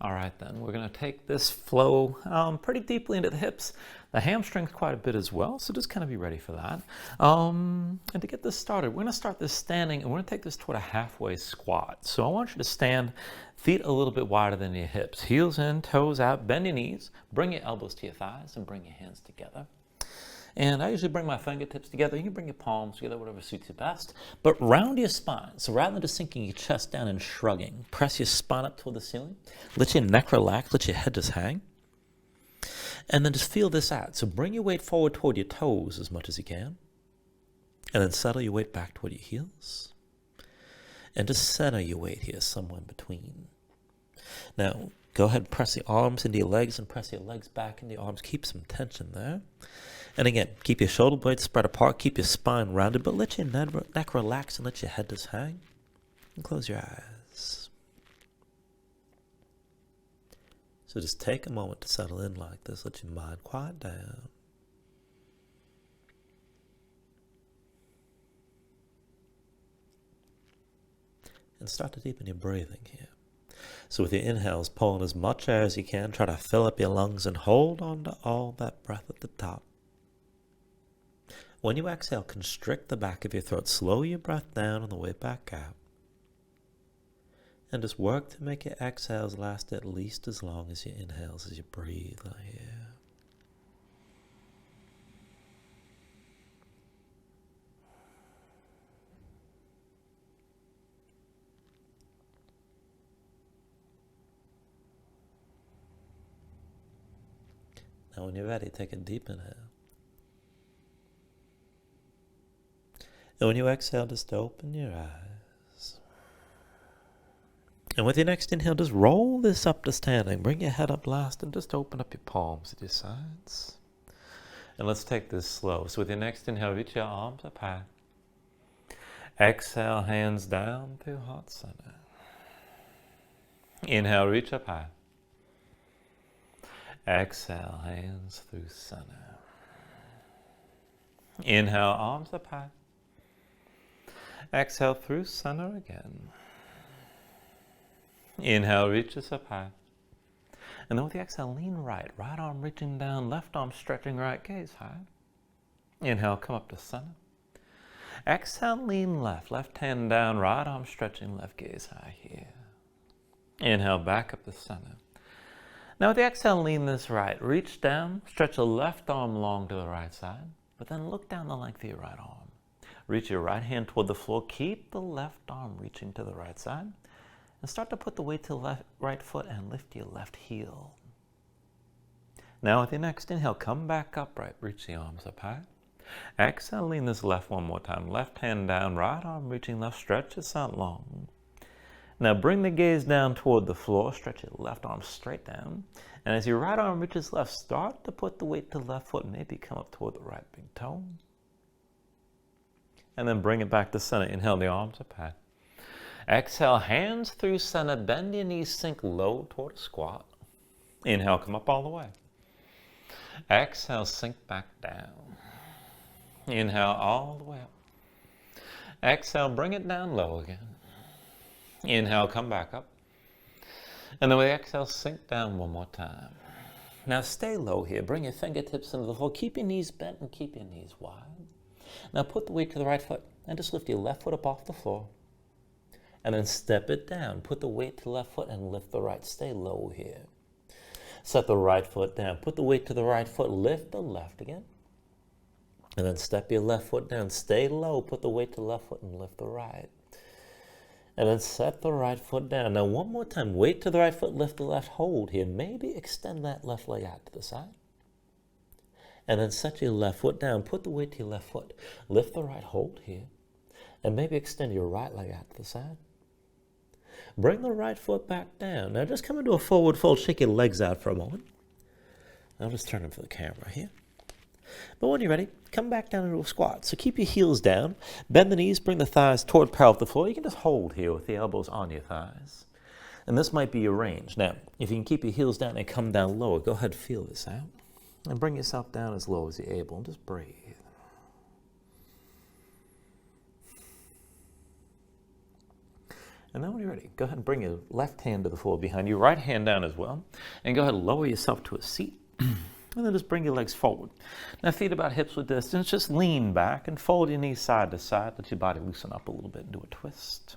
All right, then, we're going to take this flow pretty deeply into the hips. The hamstrings quite a bit as well, so just kind of be ready for that. And to get this started, we're going to start this standing, and we're going to take this toward a halfway squat. So I want you to stand, feet a little bit wider than your hips, heels in, toes out, bend your knees, bring your elbows to your thighs, and bring your hands together. And I usually bring my fingertips together. You can bring your palms together, whatever suits you best. But round your spine. So rather than just sinking your chest down and shrugging, press your spine up toward the ceiling. Let your neck relax. Let your head just hang. And then just feel this out. So bring your weight forward toward your toes as much as you can. And then settle your weight back toward your heels. And just center your weight here, somewhere in between. Now, go ahead and press the arms into your legs and press your legs back into your arms. Keep some tension there. And again, keep your shoulder blades spread apart, keep your spine rounded, but let your neck relax and let your head just hang. And close your eyes. So just take a moment to settle in like this. Let your mind quiet down. And start to deepen your breathing here. So with your inhales, pull in as much air as you can. Try to fill up your lungs and hold on to all that breath at the top. When you exhale, constrict the back of your throat. Slow your breath down on the way back out. And just work to make your exhales last at least as long as your inhales as you breathe out here. Now when you're ready, take a deep inhale. And when you exhale, just open your eyes. And with your next inhale, just roll this up to standing. Bring your head up last and just open up your palms at your sides. And let's take this slow. So with your next inhale, reach your arms up high. Exhale, hands down through heart center. Inhale, reach up high. Exhale, hands through center. Inhale, arms up high. Exhale through center again. Inhale, reaches up high. And then with the exhale, lean right. Right arm reaching down, left arm stretching right, gaze high. Inhale, come up to center. Exhale, lean left. Left hand down, right arm stretching, left gaze high here. Inhale, back up to center. Now with the exhale, lean this right. Reach down, stretch the left arm long to the right side, but then look down the length of your right arm. Reach your right hand toward the floor. Keep the left arm reaching to the right side. And start to put the weight to the right foot and lift your left heel. Now with your next inhale, come back upright. Reach the arms up high. Exhale, lean this left one more time. Left hand down, right arm reaching left. Stretch this out long. Now bring the gaze down toward the floor. Stretch your left arm straight down. And as your right arm reaches left, start to put the weight to the left foot. Maybe come up toward the right big toe. And then bring it back to center. Inhale, the arms up high. Exhale, hands through center. Bend your knees, sink low toward a squat. Inhale, come up all the way. Exhale, sink back down. Inhale, all the way up. Exhale, bring it down low again. Inhale, come back up. And then with the exhale, sink down one more time. Now stay low here. Bring your fingertips into the floor. Keep your knees bent and keep your knees wide. Now put the weight to the right foot and just lift your left foot up off the floor. And then step it down. Put the weight to the left foot and lift the right. Stay low here. Set the right foot down. Put the weight to the right foot. Lift the left again. And then step your left foot down. Stay low. Put the weight to the left foot and lift the right. And then set the right foot down. Now one more time. Weight to the right foot. Lift the left. Hold here. Maybe extend that left leg out to the side. And then set your left foot down. Put the weight to your left foot. Lift the right, hold here. And maybe extend your right leg out to the side. Bring the right foot back down. Now just come into a forward fold. Shake your legs out for a moment. I'll just turn them for the camera here. But when you're ready, come back down into a squat. So keep your heels down. Bend the knees. Bring the thighs toward parallel with the floor. You can just hold here with the elbows on your thighs. And this might be your range. Now, if you can keep your heels down and come down lower, go ahead and feel this out. And bring yourself down as low as you're able and just breathe. And then when you're ready, go ahead and bring your left hand to the floor behind you, right hand down as well. And go ahead and lower yourself to a seat. And then just bring your legs forward. Now feet about hips width distance, just lean back and fold your knees side to side. Let your body loosen up a little bit and do a twist.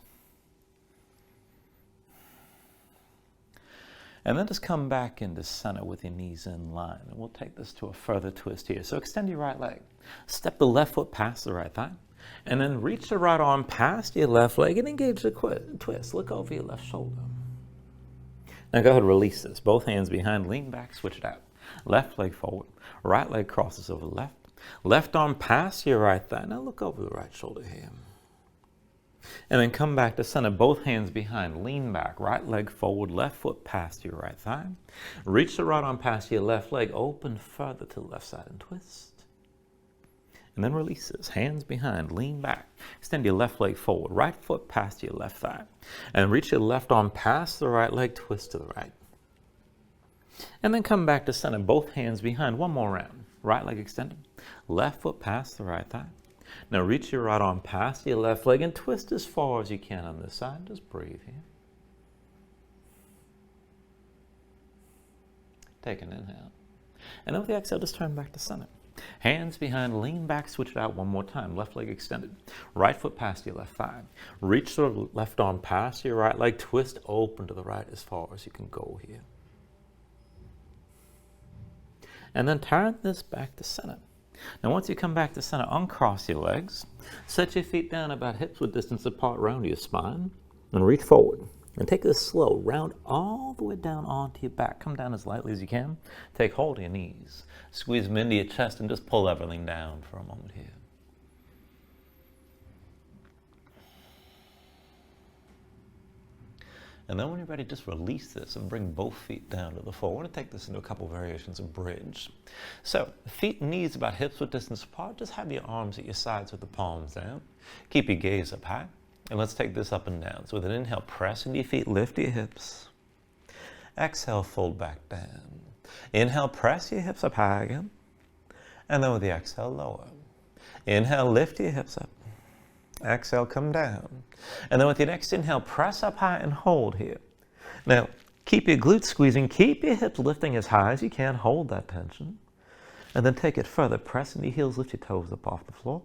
And then just come back into center with your knees in line. And we'll take this to a further twist here. So extend your right leg. Step the left foot past the right thigh. And then reach the right arm past your left leg and engage the twist. Look over your left shoulder. Now go ahead and release this. Both hands behind, lean back, switch it out. Left leg forward, right leg crosses over the left. Left arm past your right thigh. Now look over the right shoulder here. And then come back to center, both hands behind, lean back, right leg forward, left foot past your right thigh. Reach the right arm past your left leg, open further to the left side and twist. And then release this, hands behind, lean back. Extend your left leg forward, right foot past your left thigh. And reach your left arm past the right leg, twist to the right. And then come back to center, both hands behind, one more round. Right leg extended, left foot past the right thigh. Now reach your right arm past your left leg and twist as far as you can on this side. Just breathe here. Take an inhale. And then with the exhale, just turn back to center. Hands behind, lean back, switch it out one more time. Left leg extended. Right foot past your left thigh. Reach the left arm past your right leg. Twist open to the right as far as you can go here. And then turn this back to center. Now once you come back to center, uncross your legs. Set your feet down about hips width distance apart, round your spine. And reach forward. And take this slow, round all the way down onto your back. Come down as lightly as you can. Take hold of your knees. Squeeze them into your chest and just pull everything down for a moment here. And then when you're ready, just release this and bring both feet down to the floor. I want to take this into a couple variations of bridge. So feet and knees about hips width distance apart. Just have your arms at your sides with the palms down. Keep your gaze up high. And let's take this up and down. So with an inhale, press into your feet, lift your hips. Exhale, fold back down. Inhale, press your hips up high again. And then with the exhale, lower. Inhale, lift your hips up. Exhale, come down. And then with your next inhale, press up high and hold here. Now, keep your glutes squeezing, keep your hips lifting as high as you can, hold that tension. And then take it further, press into your heels, lift your toes up off the floor.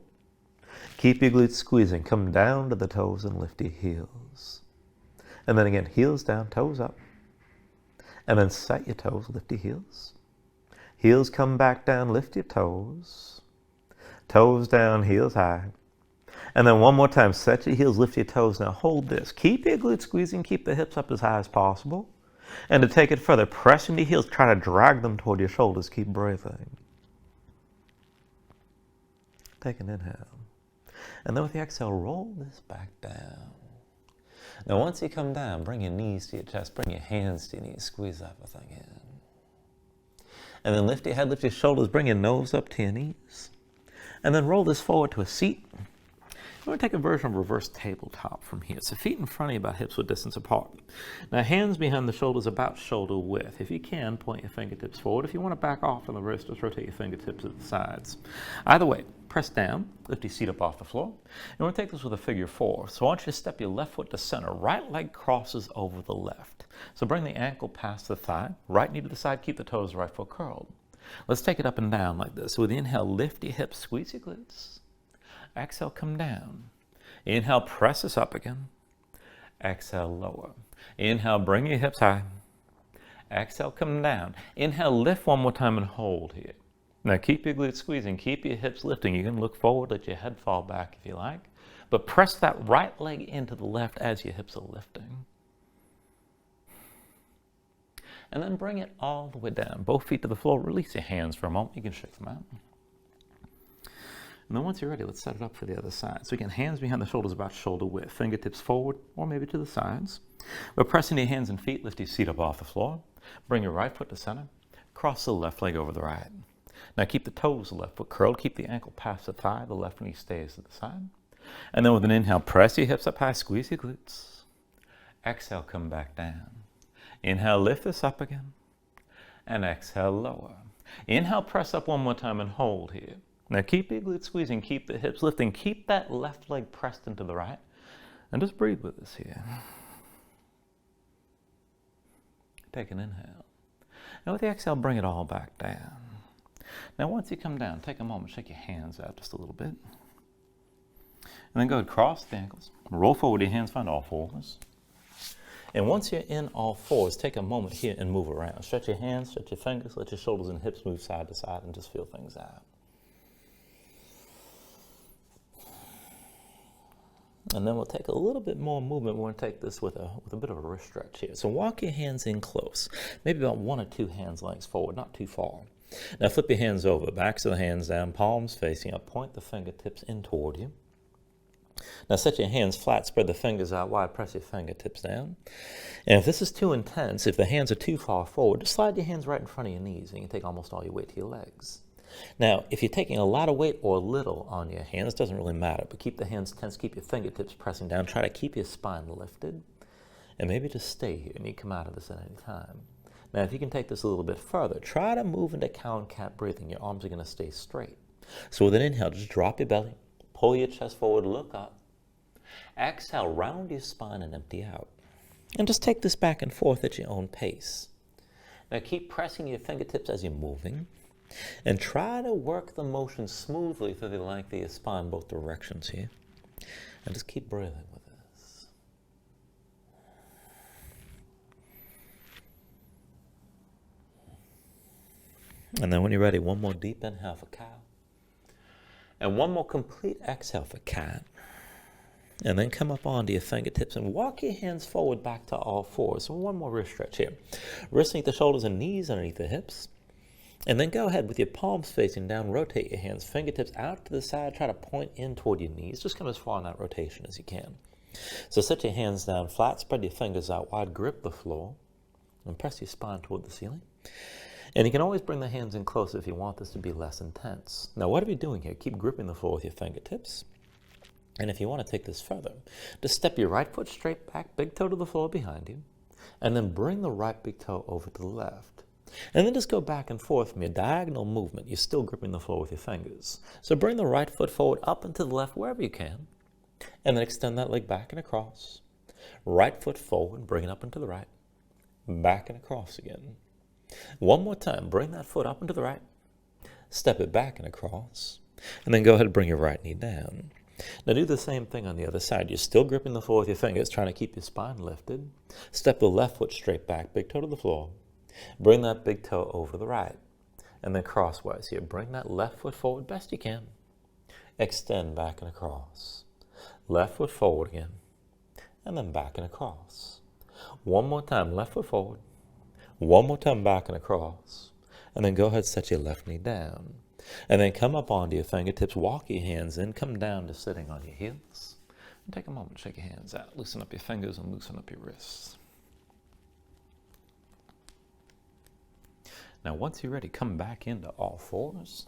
Keep your glutes squeezing, come down to the toes and lift your heels. And then again, heels down, toes up. And then set your toes, lift your heels. Heels come back down, lift your toes. Toes down, heels high. And then one more time, set your heels, lift your toes. Now hold this. Keep your glutes squeezing, keep the hips up as high as possible. And to take it further, press into your heels, try to drag them toward your shoulders. Keep breathing. Take an inhale. And then with the exhale, roll this back down. Now once you come down, bring your knees to your chest, bring your hands to your knees, squeeze everything in. And then lift your head, lift your shoulders, bring your nose up to your knees. And then roll this forward to a seat. We're going to take a version of reverse tabletop from here. So feet in front of you about hips width distance apart. Now hands behind the shoulders about shoulder width. If you can, point your fingertips forward. If you want to back off on the wrist, just rotate your fingertips to the sides. Either way, press down, lift your seat up off the floor. And we're going to take this with a figure four. So I want you to step your left foot to center. Right leg crosses over the left. So bring the ankle past the thigh. Right knee to the side, keep the toes, right foot curled. Let's take it up and down like this. So with the inhale, lift your hips, squeeze your glutes. Exhale, come down. Inhale, press this up again. Exhale, lower. Inhale, bring your hips high. Exhale, come down. Inhale, lift one more time and hold here. Now keep your glutes squeezing, keep your hips lifting. You can look forward, let your head fall back if you like. But press that right leg into the left as your hips are lifting. And then bring it all the way down. Both feet to the floor. Release your hands for a moment. You can shake them out. And then once you're ready, let's set it up for the other side. So again, hands behind the shoulders about shoulder width, fingertips forward or maybe to the sides. We're pressing your hands and feet, lift your seat up off the floor. Bring your right foot to center. Cross the left leg over the right. Now keep the toes, the left foot curled. Keep the ankle past the thigh. The left knee stays to the side. And then with an inhale, press your hips up high, squeeze your glutes. Exhale, come back down. Inhale, lift this up again. And exhale, lower. Inhale, press up one more time and hold here. Now keep your glutes squeezing, keep the hips lifting, keep that left leg pressed into the right, and just breathe with us here. Take an inhale. And with the exhale, bring it all back down. Now, once you come down, take a moment, shake your hands out just a little bit. And then go ahead, cross the ankles. Roll forward your hands, find all fours. And once you're in all fours, take a moment here and move around. Stretch your hands, stretch your fingers, let your shoulders and hips move side to side and just feel things out. And then we'll take a little bit more movement. We're going to take this with a bit of a wrist stretch here. So walk your hands in close, maybe about 1 or 2 hands lengths forward, not too far. Now flip your hands over, backs of the hands down, palms facing up, point the fingertips in toward you. Now set your hands flat, spread the fingers out wide, press your fingertips down. And if this is too intense, if the hands are too far forward, just slide your hands right in front of your knees and you can take almost all your weight to your legs. Now, if you're taking a lot of weight or little on your hands, it doesn't really matter, but keep the hands tense, keep your fingertips pressing down, try to keep your spine lifted, and maybe just stay here and you come out of this at any time. Now, if you can take this a little bit further, try to move into cow and cat breathing. Your arms are going to stay straight. So with an inhale, just drop your belly, pull your chest forward, look up. Exhale, round your spine and empty out. And just take this back and forth at your own pace. Now keep pressing your fingertips as you're moving. And try to work the motion smoothly through the length of your spine, both directions here. And just keep breathing with this. And then when you're ready, one more deep inhale for cow. And one more complete exhale for cat. And then come up onto your fingertips and walk your hands forward back to all fours. So one more wrist stretch here. Wrists underneath the shoulders and knees underneath the hips. And then go ahead with your palms facing down, rotate your hands, fingertips out to the side, try to point in toward your knees. Just come as far in that rotation as you can. So set your hands down flat, spread your fingers out wide, grip the floor, and press your spine toward the ceiling. And you can always bring the hands in closer if you want this to be less intense. Now what are we doing here? Keep gripping the floor with your fingertips. And if you want to take this further, just step your right foot straight back, big toe to the floor behind you, and then bring the right big toe over to the left. And then just go back and forth from your diagonal movement. You're still gripping the floor with your fingers. So bring the right foot forward, up and to the left, wherever you can. And then extend that leg back and across. Right foot forward, bring it up and to the right. Back and across again. One more time, bring that foot up and to the right. Step it back and across. And then go ahead and bring your right knee down. Now do the same thing on the other side. You're still gripping the floor with your fingers, trying to keep your spine lifted. Step the left foot straight back, big toe to the floor. Bring that big toe over the right. And then crosswise here. Bring that left foot forward best you can. Extend back and across. Left foot forward again. And then back and across. One more time, left foot forward. One more time, back and across. And then go ahead and set your left knee down. And then come up onto your fingertips, walk your hands in, come down to sitting on your heels. And take a moment, shake your hands out, loosen up your fingers and loosen up your wrists. Now once you're ready, come back into all fours.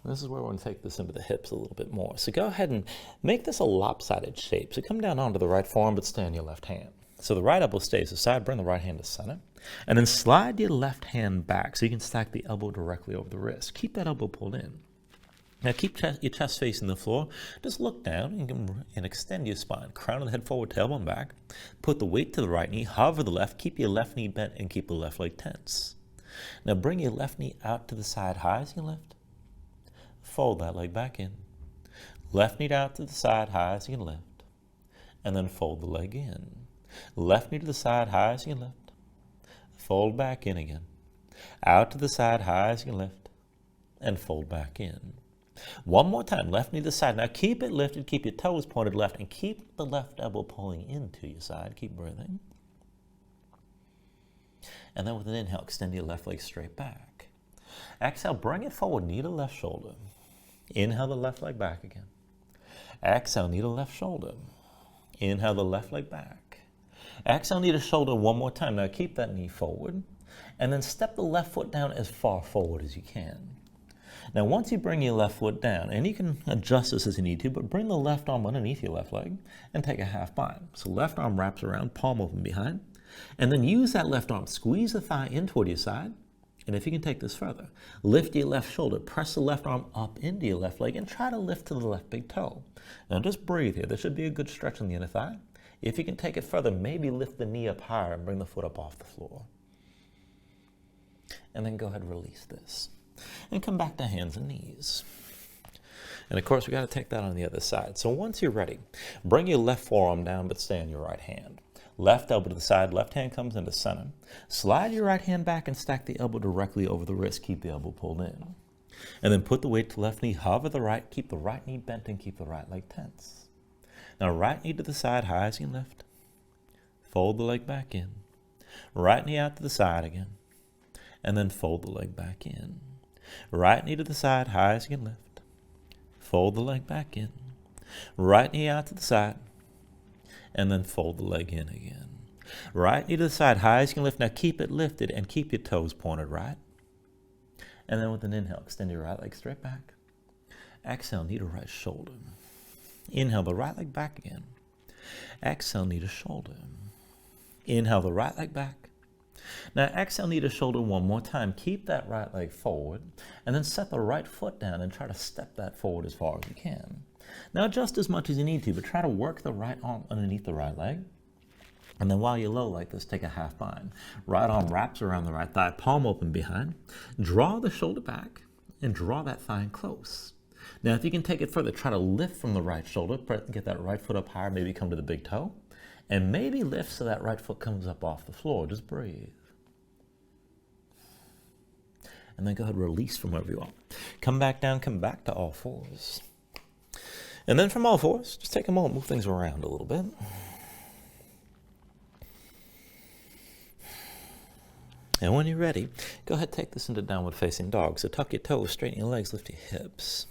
This is where we're going to take this into the hips a little bit more. So go ahead and make this a lopsided shape. So come down onto the right forearm, but stay on your left hand. So the right elbow stays aside, bring the right hand to center, and then slide your left hand back so you can stack the elbow directly over the wrist. Keep that elbow pulled in. Now keep your chest facing the floor. Just look down and extend your spine. Crown of the head forward, tailbone back. Put the weight to the right knee, hover the left, keep your left knee bent, and keep the left leg tense. Now bring your left knee out to the side high as you lift. Fold that leg back in. Left knee out to the side high as you can lift. And then fold the leg in. Left knee to the side high as you can lift. Fold back in again. Out to the side high as you can lift. And fold back in. One more time, left knee to the side. Now keep it lifted, keep your toes pointed left, and keep the left elbow pulling into your side. Keep breathing. And then with an inhale, extend your left leg straight back. Exhale, bring it forward, knee to left shoulder. Inhale the left leg back again. Exhale, knee to left shoulder. Inhale the left leg back. Exhale, knee to shoulder one more time. Now keep that knee forward. And then step the left foot down as far forward as you can. Now once you bring your left foot down, and you can adjust this as you need to, but bring the left arm underneath your left leg and take a half bind. So left arm wraps around, palm open behind. And then use that left arm, squeeze the thigh in toward your side. And if you can take this further, lift your left shoulder, press the left arm up into your left leg, and try to lift to the left big toe. Now just breathe here. There should be a good stretch on the inner thigh. If you can take it further, maybe lift the knee up higher and bring the foot up off the floor. And then go ahead and release this. And come back to hands and knees. And of course, we got to take that on the other side. So once you're ready, bring your left forearm down, but stay on your right hand. Left elbow to the side, left hand comes into center. Slide your right hand back and stack the elbow directly over the wrist. Keep the elbow pulled in. And then put the weight to the left knee, hover the right, keep the right knee bent and keep the right leg tense. Now right knee to the side, high as you can lift. Fold the leg back in. Right knee out to the side again. And then fold the leg back in. Right knee to the side, high as you can lift. Fold the leg back in. Right knee out to the side. And then fold the leg in again. Right knee to the side, high as you can lift. Now keep it lifted and keep your toes pointed right. And then with an inhale, extend your right leg straight back. Exhale, knee to right shoulder. Inhale the right leg back again. Exhale, knee to shoulder. Inhale the right leg back. Now exhale, knee to shoulder one more time. Keep that right leg forward. And then set the right foot down and try to step that forward as far as you can. Now adjust as much as you need to, but try to work the right arm underneath the right leg. And then while you're low like this, take a half bind. Right arm wraps around the right thigh, palm open behind. Draw the shoulder back and draw that thigh in close. Now if you can take it further, try to lift from the right shoulder, get that right foot up higher, maybe come to the big toe. And maybe lift so that right foot comes up off the floor. Just breathe. And then go ahead and release from wherever you are. Come back down, come back to all fours. And then from all fours, just take a moment, move things around a little bit. And when you're ready, go ahead, take this into downward facing dog. So tuck your toes, straighten your legs, lift your hips.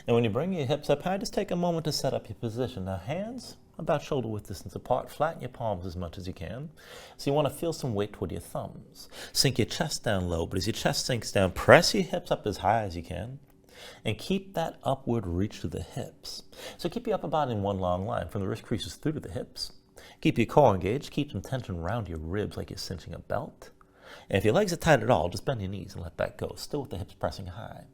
And when you bring your hips up high, just take a moment to set up your position. Now hands about shoulder width distance apart, flatten your palms as much as you can. So you want to feel some weight toward your thumbs. Sink your chest down low, but as your chest sinks down, press your hips up as high as you can. And keep that upward reach to the hips. So keep your upper body in one long line from the wrist creases through to the hips. Keep your core engaged. Keep some tension around your ribs like you're cinching a belt. And if your legs are tight at all, just bend your knees and let that go, still with the hips pressing high.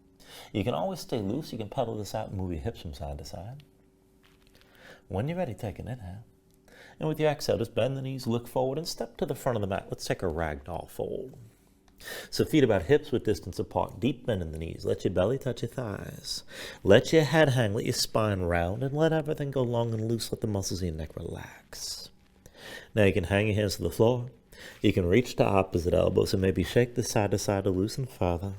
You can always stay loose. You can pedal this out and move your hips from side to side. When you're ready, take an inhale. And with your exhale, just bend the knees, look forward, and step to the front of the mat. Let's take a ragdoll fold. So feet about hips with distance apart, deep bend in the knees. Let your belly touch your thighs. Let your head hang, let your spine round, and let everything go long and loose. Let the muscles in your neck relax. Now you can hang your hands to the floor. You can reach to opposite elbows and maybe shake this side to side to loosen further.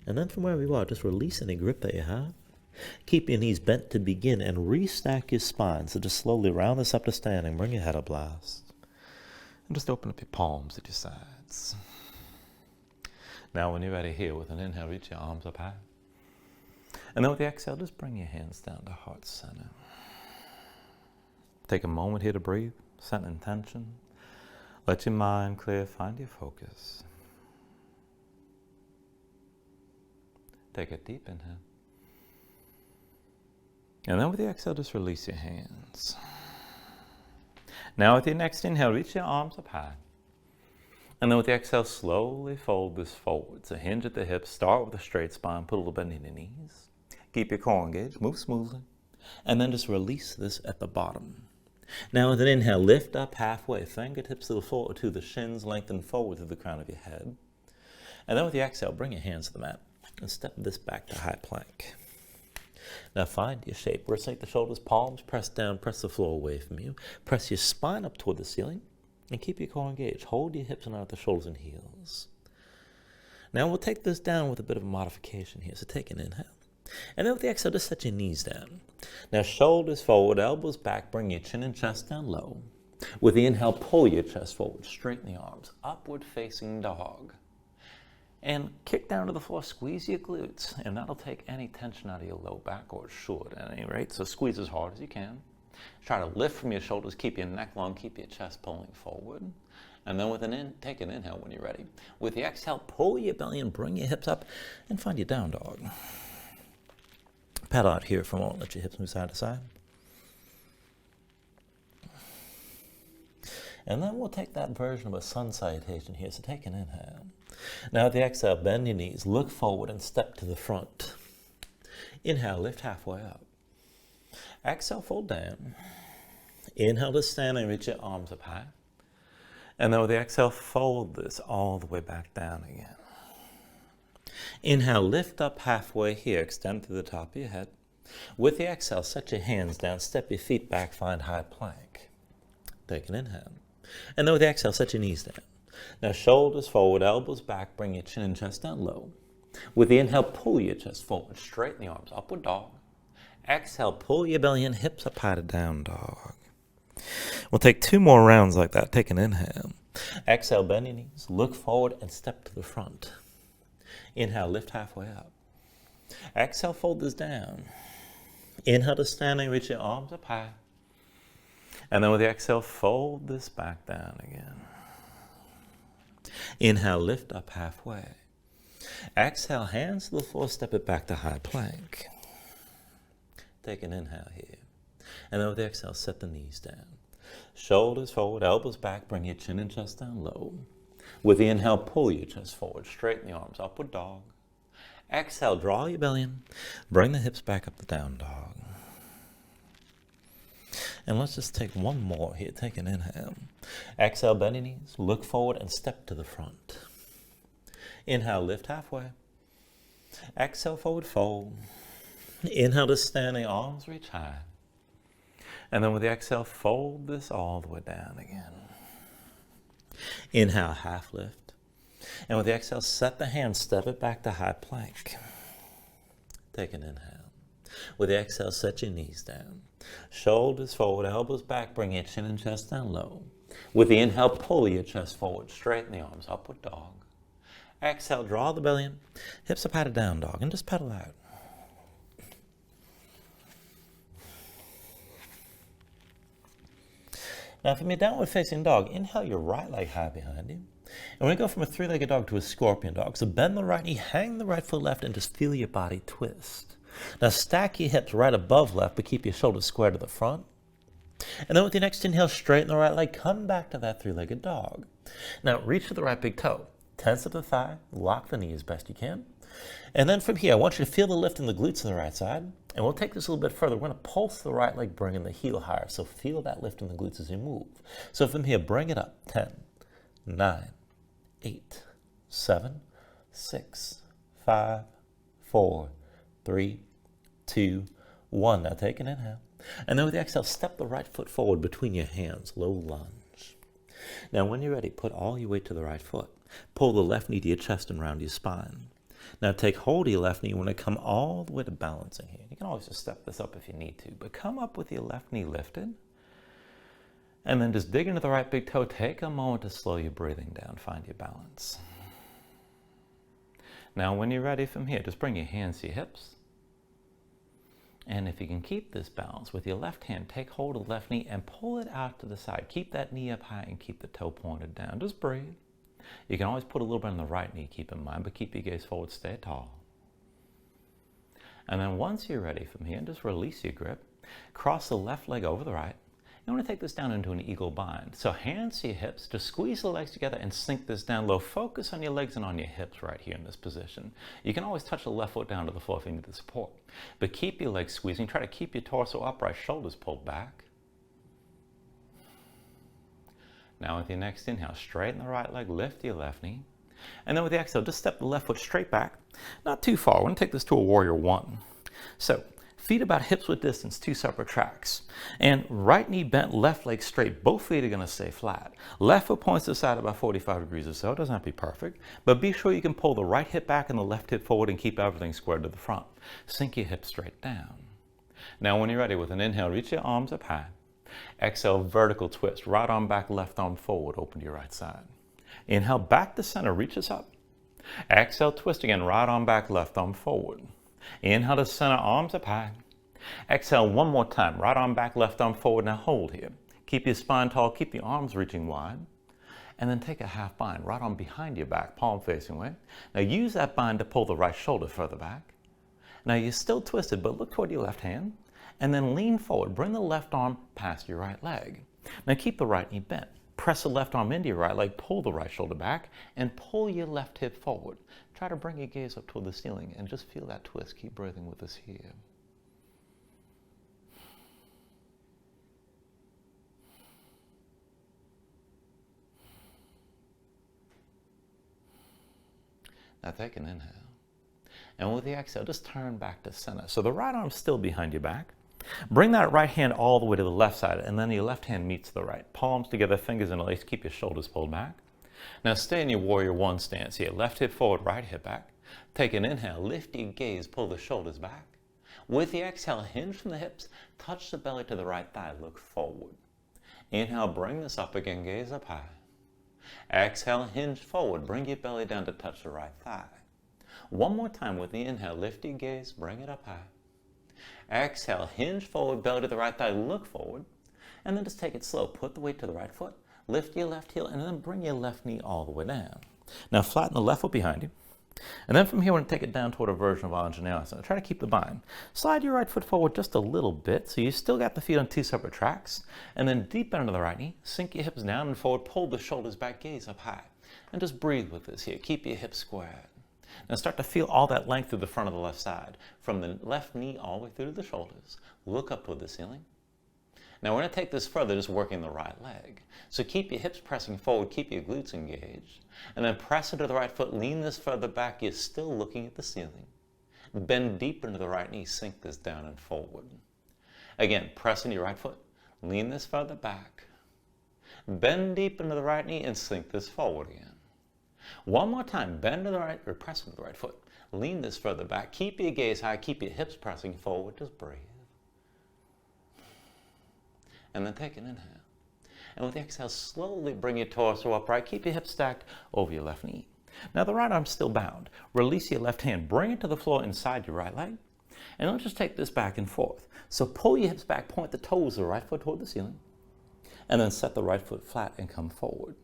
And then from wherever you are, just release any grip that you have. Keep your knees bent to begin and restack your spine. So just slowly round this up to standing. Bring your head up last. And just open up your palms at your sides. Now when you're ready here, with an inhale, reach your arms up high. And then with the exhale, just bring your hands down to heart center. Take a moment here to breathe, set an intention. Let your mind clear, find your focus. Take a deep inhale. And then with the exhale, just release your hands. Now with your next inhale, reach your arms up high. And then with the exhale, slowly fold this forward. So hinge at the hips, start with a straight spine, put a little bend in your knees. Keep your core engaged, move smoothly. And then just release this at the bottom. Now with an inhale, lift up halfway, fingertips to the shins, lengthen forward to the crown of your head. And then with the exhale, bring your hands to the mat and step this back to high plank. Now find your shape. Rotate the shoulders, palms press down, press the floor away from you. Press your spine up toward the ceiling and keep your core engaged. Hold your hips and out the shoulders and heels. Now we'll take this down with a bit of a modification here. So take an inhale. And then with the exhale, just set your knees down. Now shoulders forward, elbows back, bring your chin and chest down low. With the inhale, pull your chest forward, straighten the arms, upward facing dog. And kick down to the floor, squeeze your glutes, and that'll take any tension out of your low back, or it should at any rate. So squeeze as hard as you can. Try to lift from your shoulders, keep your neck long, keep your chest pulling forward. And then with take an inhale when you're ready. With the exhale, pull your belly and bring your hips up and find your down dog. Paddle out here for a moment, let your hips move side to side. And then we'll take that version of a sun salutation here. So take an inhale. Now at the exhale, bend your knees, look forward and step to the front. Inhale, lift halfway up. Exhale, fold down. Inhale to stand and reach your arms up high. And then with the exhale, fold this all the way back down again. Inhale, lift up halfway here, extend to the top of your head. With the exhale, set your hands down, step your feet back, find high plank. Take an inhale. And then with the exhale, set your knees down. Now shoulders forward, elbows back, bring your chin and chest down low. With the inhale, pull your chest forward, straighten the arms, upward dog. Exhale, pull your belly and hips up high to down dog. We'll take 2 more rounds like that. Take an inhale. Exhale, bend your knees, look forward and step to the front. Inhale, lift halfway up. Exhale, fold this down. Inhale to standing, reach your arms up high. And then with the exhale, fold this back down again. Inhale, lift up halfway. Exhale, hands to the floor, step it back to high plank. Take an inhale here. And then with the exhale, set the knees down. Shoulders forward, elbows back, bring your chin and chest down low. With the inhale, pull your chest forward, straighten the arms, upward dog. Exhale, draw your belly in, bring the hips back up to down dog. And let's just take 1 more here. Take an inhale. Exhale, bend your knees, look forward and step to the front. Inhale, lift halfway. Exhale, forward fold. Inhale to standing, arms reach high. And then with the exhale, fold this all the way down again. Inhale, half lift. And with the exhale, set the hands, step it back to high plank. Take an inhale. With the exhale, set your knees down. Shoulders forward, elbows back, bring your chin and chest down low. With the inhale, pull your chest forward, straighten the arms, upward dog. Exhale, draw the belly in, hips up high to down dog, and just pedal out. Now from your downward facing dog, inhale your right leg high behind you. And we're going to go from a 3-legged dog to a scorpion dog. So bend the right knee, hang the right foot left, and just feel your body twist. Now stack your hips right above left, but keep your shoulders square to the front. And then with your next inhale, straighten the right leg, come back to that 3-legged dog. Now reach for the right big toe. Tense up the thigh, lock the knee as best you can. And then from here, I want you to feel the lift in the glutes on the right side. And we'll take this a little bit further. We're going to pulse the right leg, bringing the heel higher. So feel that lift in the glutes as you move. So from here, bring it up. 10, 9, 8, 7, 6, 5, 4, 3, 2, 1. Now take an inhale. And then with the exhale, step the right foot forward between your hands. Low lunge. Now when you're ready, put all your weight to the right foot. Pull the left knee to your chest and round your spine. Now take hold of your left knee. You want to come all the way to balancing here. You can always just step this up if you need to, but come up with your left knee lifted. And then just dig into the right big toe. Take a moment to slow your breathing down. Find your balance. Now when you're ready from here, just bring your hands to your hips. And if you can keep this balance with your left hand, take hold of the left knee and pull it out to the side. Keep that knee up high and keep the toe pointed down. Just breathe. You can always put a little bit on the right knee, keep in mind, but keep your gaze forward, stay tall. And then once you're ready from here, just release your grip. Cross the left leg over the right. You want to take this down into an eagle bind. So hands to your hips, just squeeze the legs together and sink this down low. Focus on your legs and on your hips right here in this position. You can always touch the left foot down to the floor if you need the support. But keep your legs squeezing. Try to keep your torso upright, shoulders pulled back. Now with your next inhale, straighten the right leg, lift your left knee. And then with the exhale, just step the left foot straight back, not too far. We're going to take this to a warrior 1. So feet about hips width distance, 2 separate tracks. And right knee bent, left leg straight. Both feet are going to stay flat. Left foot points to the side about 45 degrees or so. It doesn't have to be perfect. But be sure you can pull the right hip back and the left hip forward and keep everything squared to the front. Sink your hips straight down. Now when you're ready, with an inhale, reach your arms up high. Exhale, vertical twist. Right arm back, left arm forward. Open to your right side. Inhale, back to center. Reach us up. Exhale, twist again. Right arm back, left arm forward. Inhale to center, arms up high. Exhale 1 more time. Right arm back, left arm forward. Now hold here. Keep your spine tall. Keep the arms reaching wide. And then take a half bind. Right arm behind your back, palm facing away. Now use that bind to pull the right shoulder further back. Now you're still twisted, but look toward your left hand. And then lean forward. Bring the left arm past your right leg. Now keep the right knee bent. Press the left arm into your right leg. Pull the right shoulder back and pull your left hip forward. Try to bring your gaze up toward the ceiling and just feel that twist. Keep breathing with us here. Now take an inhale. And with the exhale, just turn back to center. So the right arm's still behind your back. Bring that right hand all the way to the left side, and then your left hand meets the right. Palms together, fingers interlaced, keep your shoulders pulled back. Now stay in your warrior one stance here. Left hip forward, right hip back. Take an inhale, lift your gaze, pull the shoulders back. With the exhale, hinge from the hips, touch the belly to the right thigh, look forward. Inhale, bring this up again, gaze up high. Exhale, hinge forward, bring your belly down to touch the right thigh. One more time with the inhale, lift your gaze, bring it up high. Exhale, hinge forward, belly to the right thigh, look forward. And then just take it slow. Put the weight to the right foot, lift your left heel, and then bring your left knee all the way down. Now flatten the left foot behind you. And then from here, we're going to take it down toward a version of Anjanayasana. Try to keep the bind. Slide your right foot forward just a little bit, so you still got the feet on two separate tracks. And then deep into the right knee, sink your hips down and forward, pull the shoulders back, gaze up high. And just breathe with this here. Keep your hips squared. Now start to feel all that length through the front of the left side, from the left knee all the way through to the shoulders. Look up toward the ceiling. Now we're going to take this further, just working the right leg. So keep your hips pressing forward, keep your glutes engaged, and then press into the right foot, lean this further back, you're still looking at the ceiling. Bend deep into the right knee, sink this down and forward. Again, press into your right foot, lean this further back. Bend deep into the right knee and sink this forward again. One more time, bend to the right, or press into the right foot. Lean this further back. Keep your gaze high, keep your hips pressing forward. Just breathe. And then take an inhale. And with the exhale, slowly bring your torso upright. Keep your hips stacked over your left knee. Now the right arm's still bound. Release your left hand. Bring it to the floor inside your right leg. And let's just take this back and forth. So pull your hips back, point the toes of the right foot toward the ceiling. And then set the right foot flat and come forward.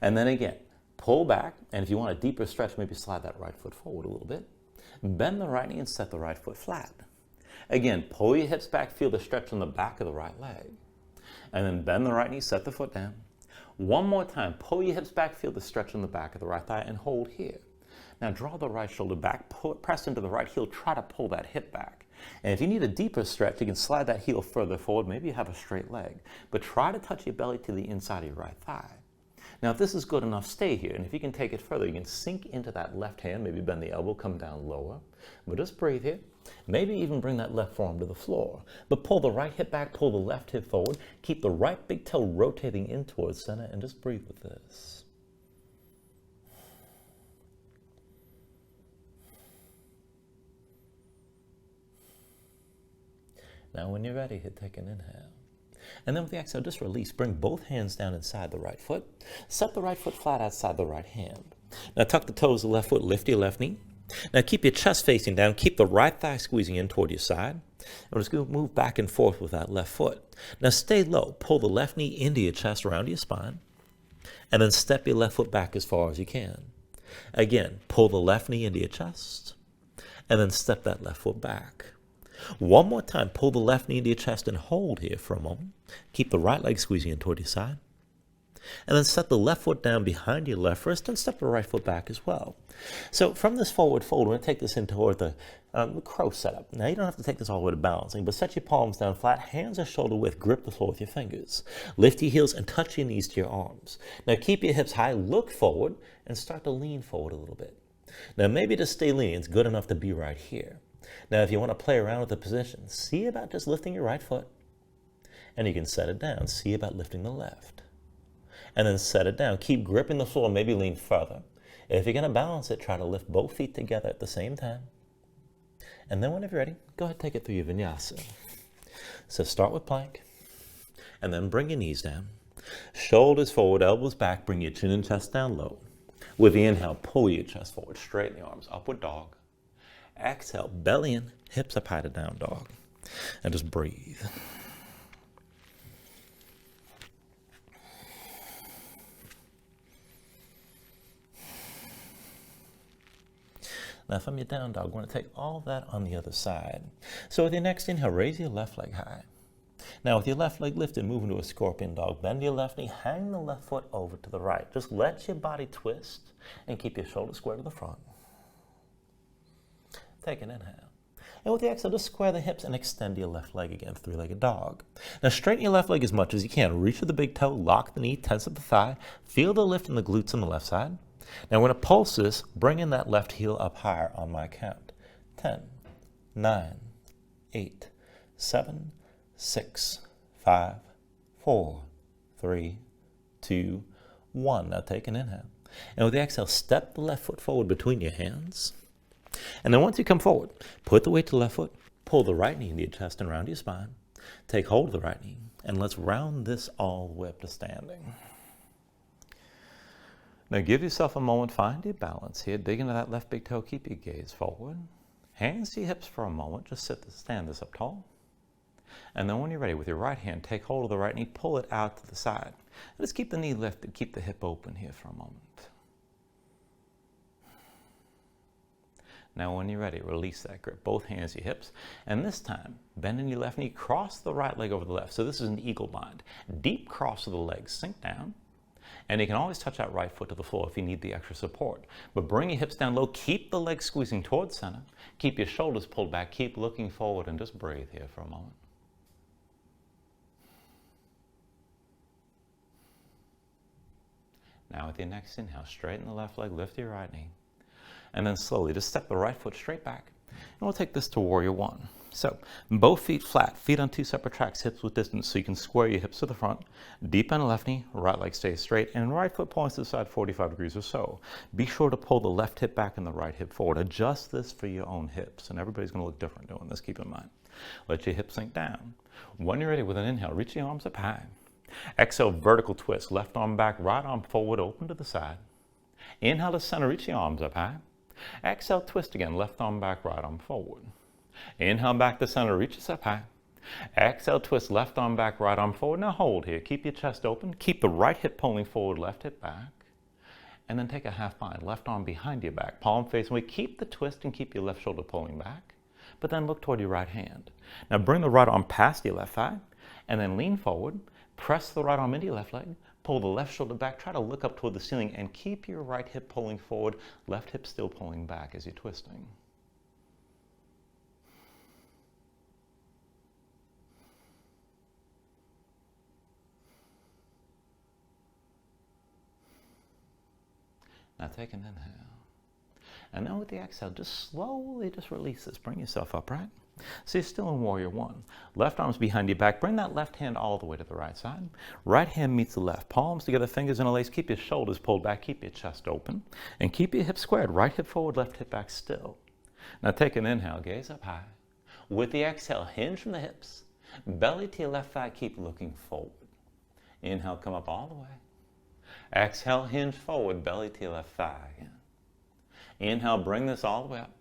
And then again, pull back, and if you want a deeper stretch, maybe slide that right foot forward a little bit. Bend the right knee and set the right foot flat. Again, pull your hips back, feel the stretch on the back of the right leg. And then bend the right knee, set the foot down. One more time, pull your hips back, feel the stretch on the back of the right thigh, and hold here. Now draw the right shoulder back, press into the right heel, try to pull that hip back. And if you need a deeper stretch, you can slide that heel further forward. Maybe you have a straight leg, but try to touch your belly to the inside of your right thigh. Now, if this is good enough, stay here. And if you can take it further, you can sink into that left hand, maybe bend the elbow, come down lower. But just breathe here. Maybe even bring that left forearm to the floor. But pull the right hip back, pull the left hip forward. Keep the right big toe rotating in towards center, and just breathe with this. Now, when you're ready, take an inhale. And then with the exhale, just release. Bring both hands down inside the right foot. Set the right foot flat outside the right hand. Now tuck the toes of the left foot, lift your left knee. Now keep your chest facing down. Keep the right thigh squeezing in toward your side. And we're just going to move back and forth with that left foot. Now stay low. Pull the left knee into your chest, around your spine. And then step your left foot back as far as you can. Again, pull the left knee into your chest. And then step that left foot back. One more time, pull the left knee into your chest and hold here for a moment. Keep the right leg squeezing in toward your side. And then set the left foot down behind your left wrist and step the right foot back as well. So from this forward fold, we're going to take this in toward the crow setup. Now you don't have to take this all the way to balancing, but set your palms down flat, hands are shoulder width, grip the floor with your fingers. Lift your heels and touch your knees to your arms. Now keep your hips high, look forward, and start to lean forward a little bit. Now maybe to stay lean, it's good enough to be right here. Now, if you want to play around with the position, see about just lifting your right foot, and you can set it down. See about lifting the left, and then set it down. Keep gripping the floor, maybe lean further. If you're going to balance it, try to lift both feet together at the same time. And then whenever you're ready, go ahead and take it through your Vinyasa. So start with plank, and then bring your knees down. Shoulders forward, elbows back, bring your chin and chest down low. With the inhale, pull your chest forward, straighten the arms, upward dog. Exhale, belly in, hips up high to down dog. And just breathe. Now from your down dog, we're going to take all that on the other side. So with your next inhale, raise your left leg high. Now with your left leg lifted, move into a scorpion dog. Bend your left knee, hang the left foot over to the right. Just let your body twist and keep your shoulders square to the front. Take an inhale. And with the exhale, just square the hips and extend your left leg again, three-legged dog. Now straighten your left leg as much as you can. Reach with the big toe, lock the knee, tense up the thigh. Feel the lift in the glutes on the left side. Now when it pulses, bring in that left heel up higher on my count. 10, 9, 8, 7, 6, 5, 4, 3, 2, 1. Now take an inhale. And with the exhale, step the left foot forward between your hands. And then once you come forward, put the weight to the left foot, pull the right knee into your chest and round your spine. Take hold of the right knee, and let's round this all the way up to standing. Now give yourself a moment, find your balance here. Dig into that left big toe, keep your gaze forward. Hands to your hips for a moment, just stand this up tall. And then when you're ready, with your right hand, take hold of the right knee, pull it out to the side. Let's keep the knee lifted, keep the hip open here for a moment. Now when you're ready, release that grip, both hands to your hips. And this time, bending your left knee, cross the right leg over the left. So this is an eagle bind. Deep cross of the legs, sink down. And you can always touch that right foot to the floor if you need the extra support. But bring your hips down low, keep the legs squeezing towards center. Keep your shoulders pulled back, keep looking forward, and just breathe here for a moment. Now with your next inhale, straighten the left leg, lift your right knee. And then slowly, just step the right foot straight back. And we'll take this to Warrior One. So, both feet flat, feet on two separate tracks, hips with distance, so you can square your hips to the front. Deep on the left knee, right leg stays straight, and right foot points to the side 45 degrees or so. Be sure to pull the left hip back and the right hip forward. Adjust this for your own hips, and everybody's going to look different doing this, keep in mind. Let your hips sink down. When you're ready, with an inhale, reach your arms up high. Exhale, vertical twist, left arm back, right arm forward, open to the side. Inhale to center, reach your arms up high. Exhale, twist again, left arm back, right arm forward. Inhale back to center, reach us up high. Exhale, twist, left arm back, right arm forward. Now hold here, keep your chest open, keep the right hip pulling forward, left hip back. And then take a half bind, left arm behind your back, palm facing away. Keep the twist and keep your left shoulder pulling back, but then look toward your right hand. Now bring the right arm past your left thigh, and then lean forward, press the right arm into your left leg, pull the left shoulder back, try to look up toward the ceiling, and keep your right hip pulling forward, left hip still pulling back as you're twisting. Now take an inhale. And now with the exhale, just slowly just release this. Bring yourself upright. So you're still in Warrior One. Left arm's behind your back. Bring that left hand all the way to the right side. Right hand meets the left. Palms together, fingers interlaced. Keep your shoulders pulled back. Keep your chest open. And keep your hips squared. Right hip forward, left hip back still. Now take an inhale. Gaze up high. With the exhale, hinge from the hips. Belly to your left thigh. Keep looking forward. Inhale, come up all the way. Exhale, hinge forward. Belly to your left thigh again. Inhale, bring this all the way up.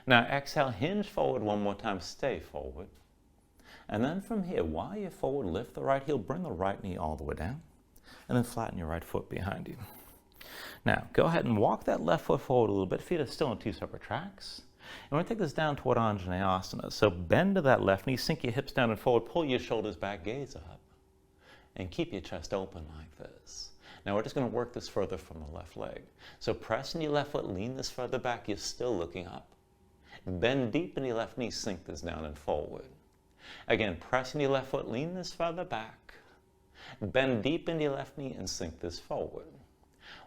Now exhale, hinge forward one more time, stay forward. And then from here, while you're forward, lift the right heel, bring the right knee all the way down, and then flatten your right foot behind you. Now, go ahead and walk that left foot forward a little bit. Feet are still on two separate tracks. And we're going to take this down toward Anjanayasana. So bend to that left knee, sink your hips down and forward, pull your shoulders back, gaze up, and keep your chest open like this. Now we're just going to work this further from the left leg. So press in your left foot, lean this further back, you're still looking up. Bend deep in your left knee, sink this down and forward. Again, press in your left foot, lean this further back. Bend deep into your left knee and sink this forward.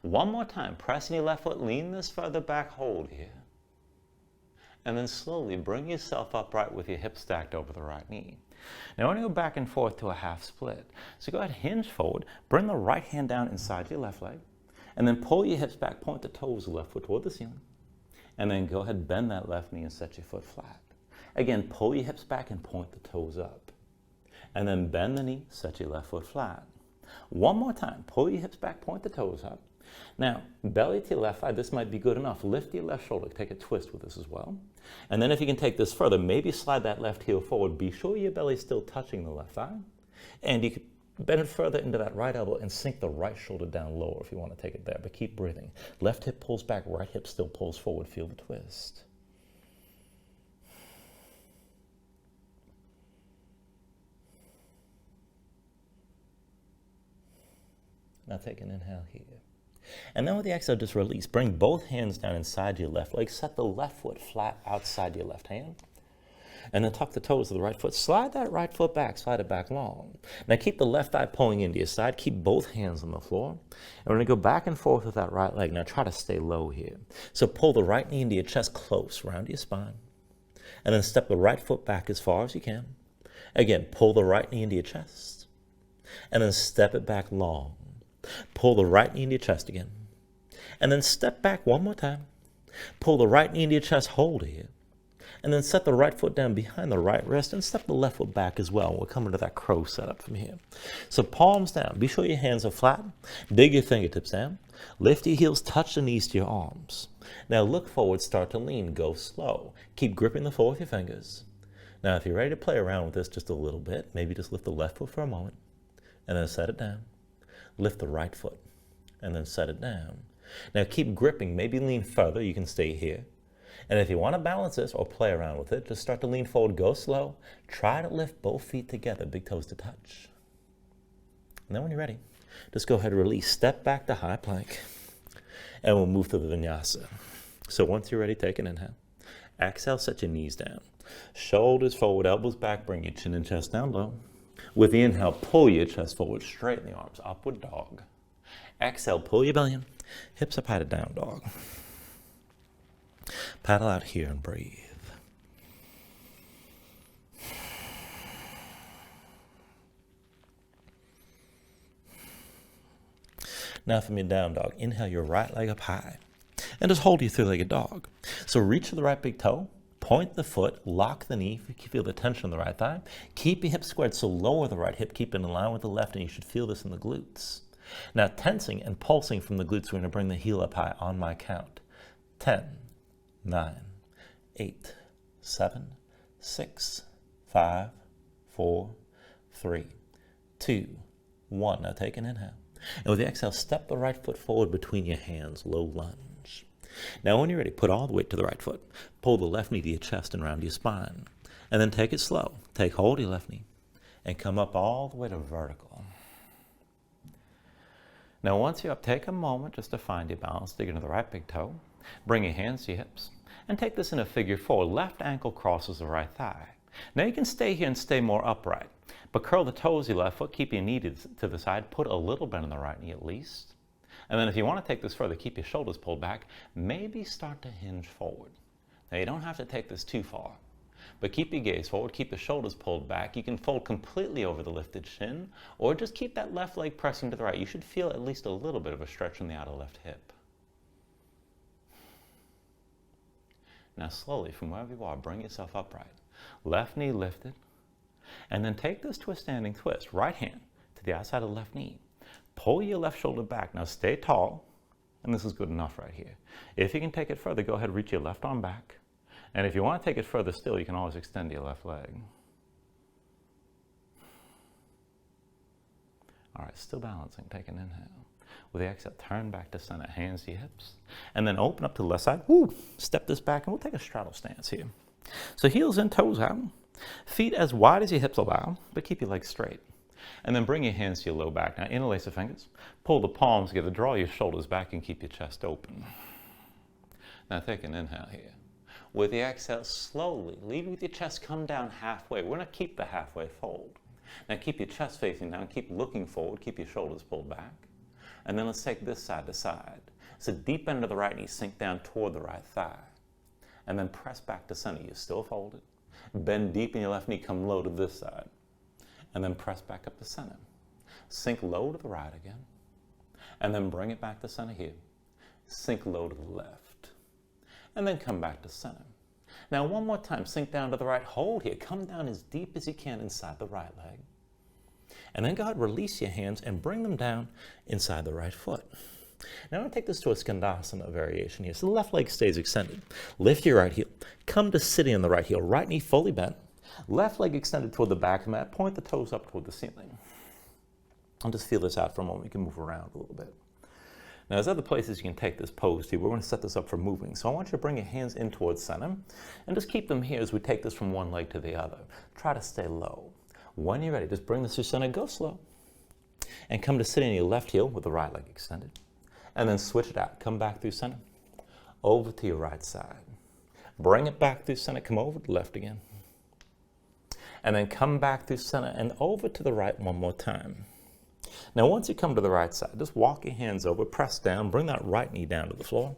One more time, press in your left foot, lean this further back, hold here. And then slowly bring yourself upright with your hips stacked over the right knee. Now I want to go back and forth to a half split. So go ahead, hinge forward, bring the right hand down inside your left leg, and then pull your hips back, point the toes of the left foot toward the ceiling. And then go ahead, bend that left knee and set your foot flat. Again, pull your hips back and point the toes up. And then bend the knee, set your left foot flat. One more time, pull your hips back, point the toes up. Now, belly to your left thigh, this might be good enough. Lift your left shoulder, take a twist with this as well. And then if you can take this further, maybe slide that left heel forward. Be sure your belly's still touching the left thigh. And you can bend it further into that right elbow and sink the right shoulder down lower if you want to take it there, but keep breathing. Left hip pulls back, right hip still pulls forward. Feel the twist. Now take an inhale here. And then with the exhale, just release. Bring both hands down inside your left leg. Set the left foot flat outside your left hand. And then tuck the toes of the right foot. Slide that right foot back, slide it back long. Now keep the left thigh pulling into your side. Keep both hands on the floor. And we're going to go back and forth with that right leg. Now try to stay low here. So pull the right knee into your chest close, round your spine. And then step the right foot back as far as you can. Again, pull the right knee into your chest. And then step it back long. Pull the right knee into your chest again. And then step back one more time. Pull the right knee into your chest, hold here. And then set the right foot down behind the right wrist and step the left foot back as well. We'll come into that crow setup from here. So palms down. Be sure your hands are flat. Dig your fingertips down. Lift your heels, touch the knees to your arms. Now look forward, start to lean. Go slow. Keep gripping the floor with your fingers. Now if you're ready to play around with this just a little bit, maybe just lift the left foot for a moment and then set it down. Lift the right foot and then set it down. Now keep gripping. Maybe lean further. You can stay here. And if you want to balance this or play around with it, just start to lean forward, go slow. Try to lift both feet together, big toes to touch. And then when you're ready, just go ahead and release. Step back to high plank. And we'll move to the Vinyasa. So once you're ready, take an inhale. Exhale, set your knees down. Shoulders forward, elbows back, bring your chin and chest down low. With the inhale, pull your chest forward, straighten the arms, upward dog. Exhale, pull your belly in. Hips up high to down dog. Paddle out here and breathe. Now from your down dog, inhale your right leg up high and just hold your three-legged dog. So reach for the right big toe, point the foot, lock the knee, feel the tension in the right thigh. Keep your hips squared, so lower the right hip, keep it in line with the left, and you should feel this in the glutes. Now tensing and pulsing from the glutes, we're going to bring the heel up high on my count. 10, 9, 8, 7, 6, 5, 4, 3, 2, 1. Now take an inhale. And with the exhale, step the right foot forward between your hands, low lunge. Now when you're ready, put all the weight to the right foot. Pull the left knee to your chest and round your spine. And then take it slow. Take hold of your left knee and come up all the way to vertical. Now once you're up, take a moment just to find your balance. Dig into the right big toe. Bring your hands to your hips. And take this in a figure four. Left ankle crosses the right thigh. Now you can stay here and stay more upright. But curl the toes of your left foot. Keep your knee to the side. Put a little bend in the right knee at least. And then if you want to take this further, keep your shoulders pulled back. Maybe start to hinge forward. Now you don't have to take this too far. But keep your gaze forward. Keep the shoulders pulled back. You can fold completely over the lifted shin. Or just keep that left leg pressing to the right. You should feel at least a little bit of a stretch in the outer left hip. Now slowly, from wherever you are, bring yourself upright. Left knee lifted. And then take this to a standing twist. Right hand to the outside of the left knee. Pull your left shoulder back. Now stay tall. And this is good enough right here. If you can take it further, go ahead and reach your left arm back. And if you want to take it further still, you can always extend your left leg. All right, still balancing. Take an inhale. With the exhale, turn back to center, hands to your hips. And then open up to the left side. Woo! Step this back, and we'll take a straddle stance here. So heels in, toes out. Feet as wide as your hips allow, but keep your legs straight. And then bring your hands to your low back. Now interlace the fingers. Pull the palms together. Draw your shoulders back and keep your chest open. Now take an inhale here. With the exhale, slowly, lead with your chest, come down halfway. We're going to keep the halfway fold. Now keep your chest facing down. Keep looking forward. Keep your shoulders pulled back. And then let's take this side to side. So deep end of the right knee, sink down toward the right thigh. And then press back to center. You're still folded. Bend deep in your left knee, come low to this side. And then press back up to center. Sink low to the right again. And then bring it back to center here. Sink low to the left. And then come back to center. Now one more time, sink down to the right, hold here. Come down as deep as you can inside the right leg. And then go ahead, release your hands and bring them down inside the right foot. Now I'm going to take this to a Skandasana Variation here. So the left leg stays extended. Lift your right heel. Come to sitting on the right heel. Right knee fully bent. Left leg extended toward the back of the mat. Point the toes up toward the ceiling. I'll just feel this out for a moment. You can move around a little bit. Now there's other places you can take this pose to. We're going to set this up for moving. So I want you to bring your hands in towards center and just keep them here as we take this from one leg to the other. Try to stay low. When you're ready, just bring this to center. Go slow. And come to sitting on your left heel with the right leg extended. And then switch it out. Come back through center. Over to your right side. Bring it back through center. Come over to left again. And then come back through center and over to the right one more time. Now, once you come to the right side, just walk your hands over, press down, bring that right knee down to the floor,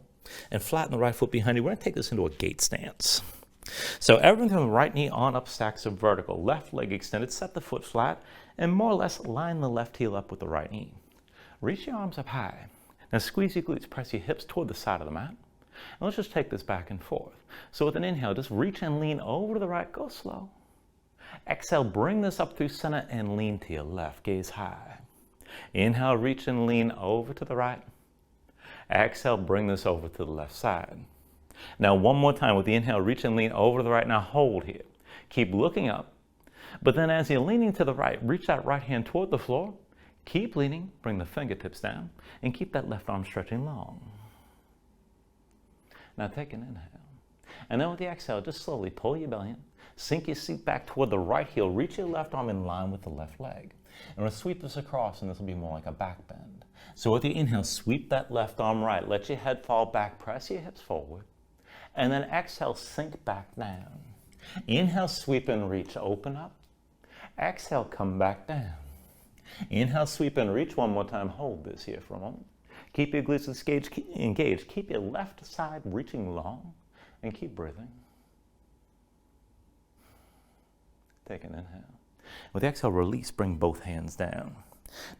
and flatten the right foot behind you. We're going to take this into a gate stance. So everything from the right knee on up, stacks up vertical. Left leg extended, set the foot flat, and more or less line the left heel up with the right knee. Reach your arms up high. Now squeeze your glutes, press your hips toward the side of the mat. And let's just take this back and forth. So with an inhale, just reach and lean over to the right, go slow. Exhale, bring this up through center and lean to your left, gaze high. Inhale, reach and lean over to the right. Exhale, bring this over to the left side. Now one more time with the inhale, reach and lean over to the right. Now hold here. Keep looking up. But then as you're leaning to the right, reach that right hand toward the floor. Keep leaning, bring the fingertips down, and keep that left arm stretching long. Now take an inhale. And then with the exhale, just slowly pull your belly in. Sink your seat back toward the right heel. Reach your left arm in line with the left leg. And we'll sweep this across, and this will be more like a back bend. So with your inhale, sweep that left arm right. Let your head fall back. Press your hips forward. And then exhale, sink back down. Inhale, sweep and reach, open up. Exhale, come back down. Inhale, sweep and reach one more time. Hold this here for a moment. Keep your glutes engaged. Keep your left side reaching long and keep breathing. Take an inhale. With the exhale, release, bring both hands down.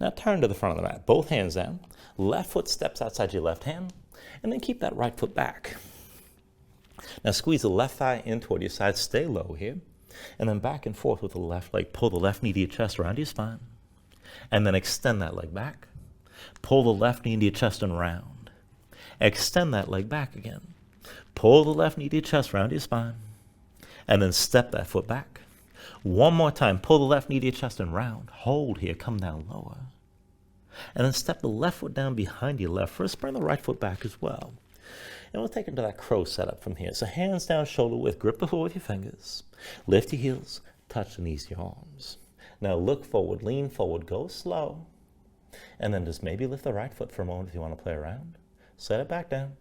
Now turn to the front of the mat. Both hands down. Left foot steps outside your left hand, and then keep that right foot back. Now squeeze the left thigh in toward your side. Stay low here. And then back and forth with the left leg. Pull the left knee to your chest around your spine. And then extend that leg back. Pull the left knee into your chest and round. Extend that leg back again. Pull the left knee to your chest around your spine. And then step that foot back. One more time. Pull the left knee to your chest and round. Hold here. Come down lower. And then step the left foot down behind your left. First, bring the right foot back as well. And we'll take it to that crow setup from here. So hands down, shoulder width. Grip the floor with your fingers. Lift your heels. Touch the knees to your arms. Now look forward. Lean forward. Go slow. And then just maybe lift the right foot for a moment if you want to play around. Set it back down.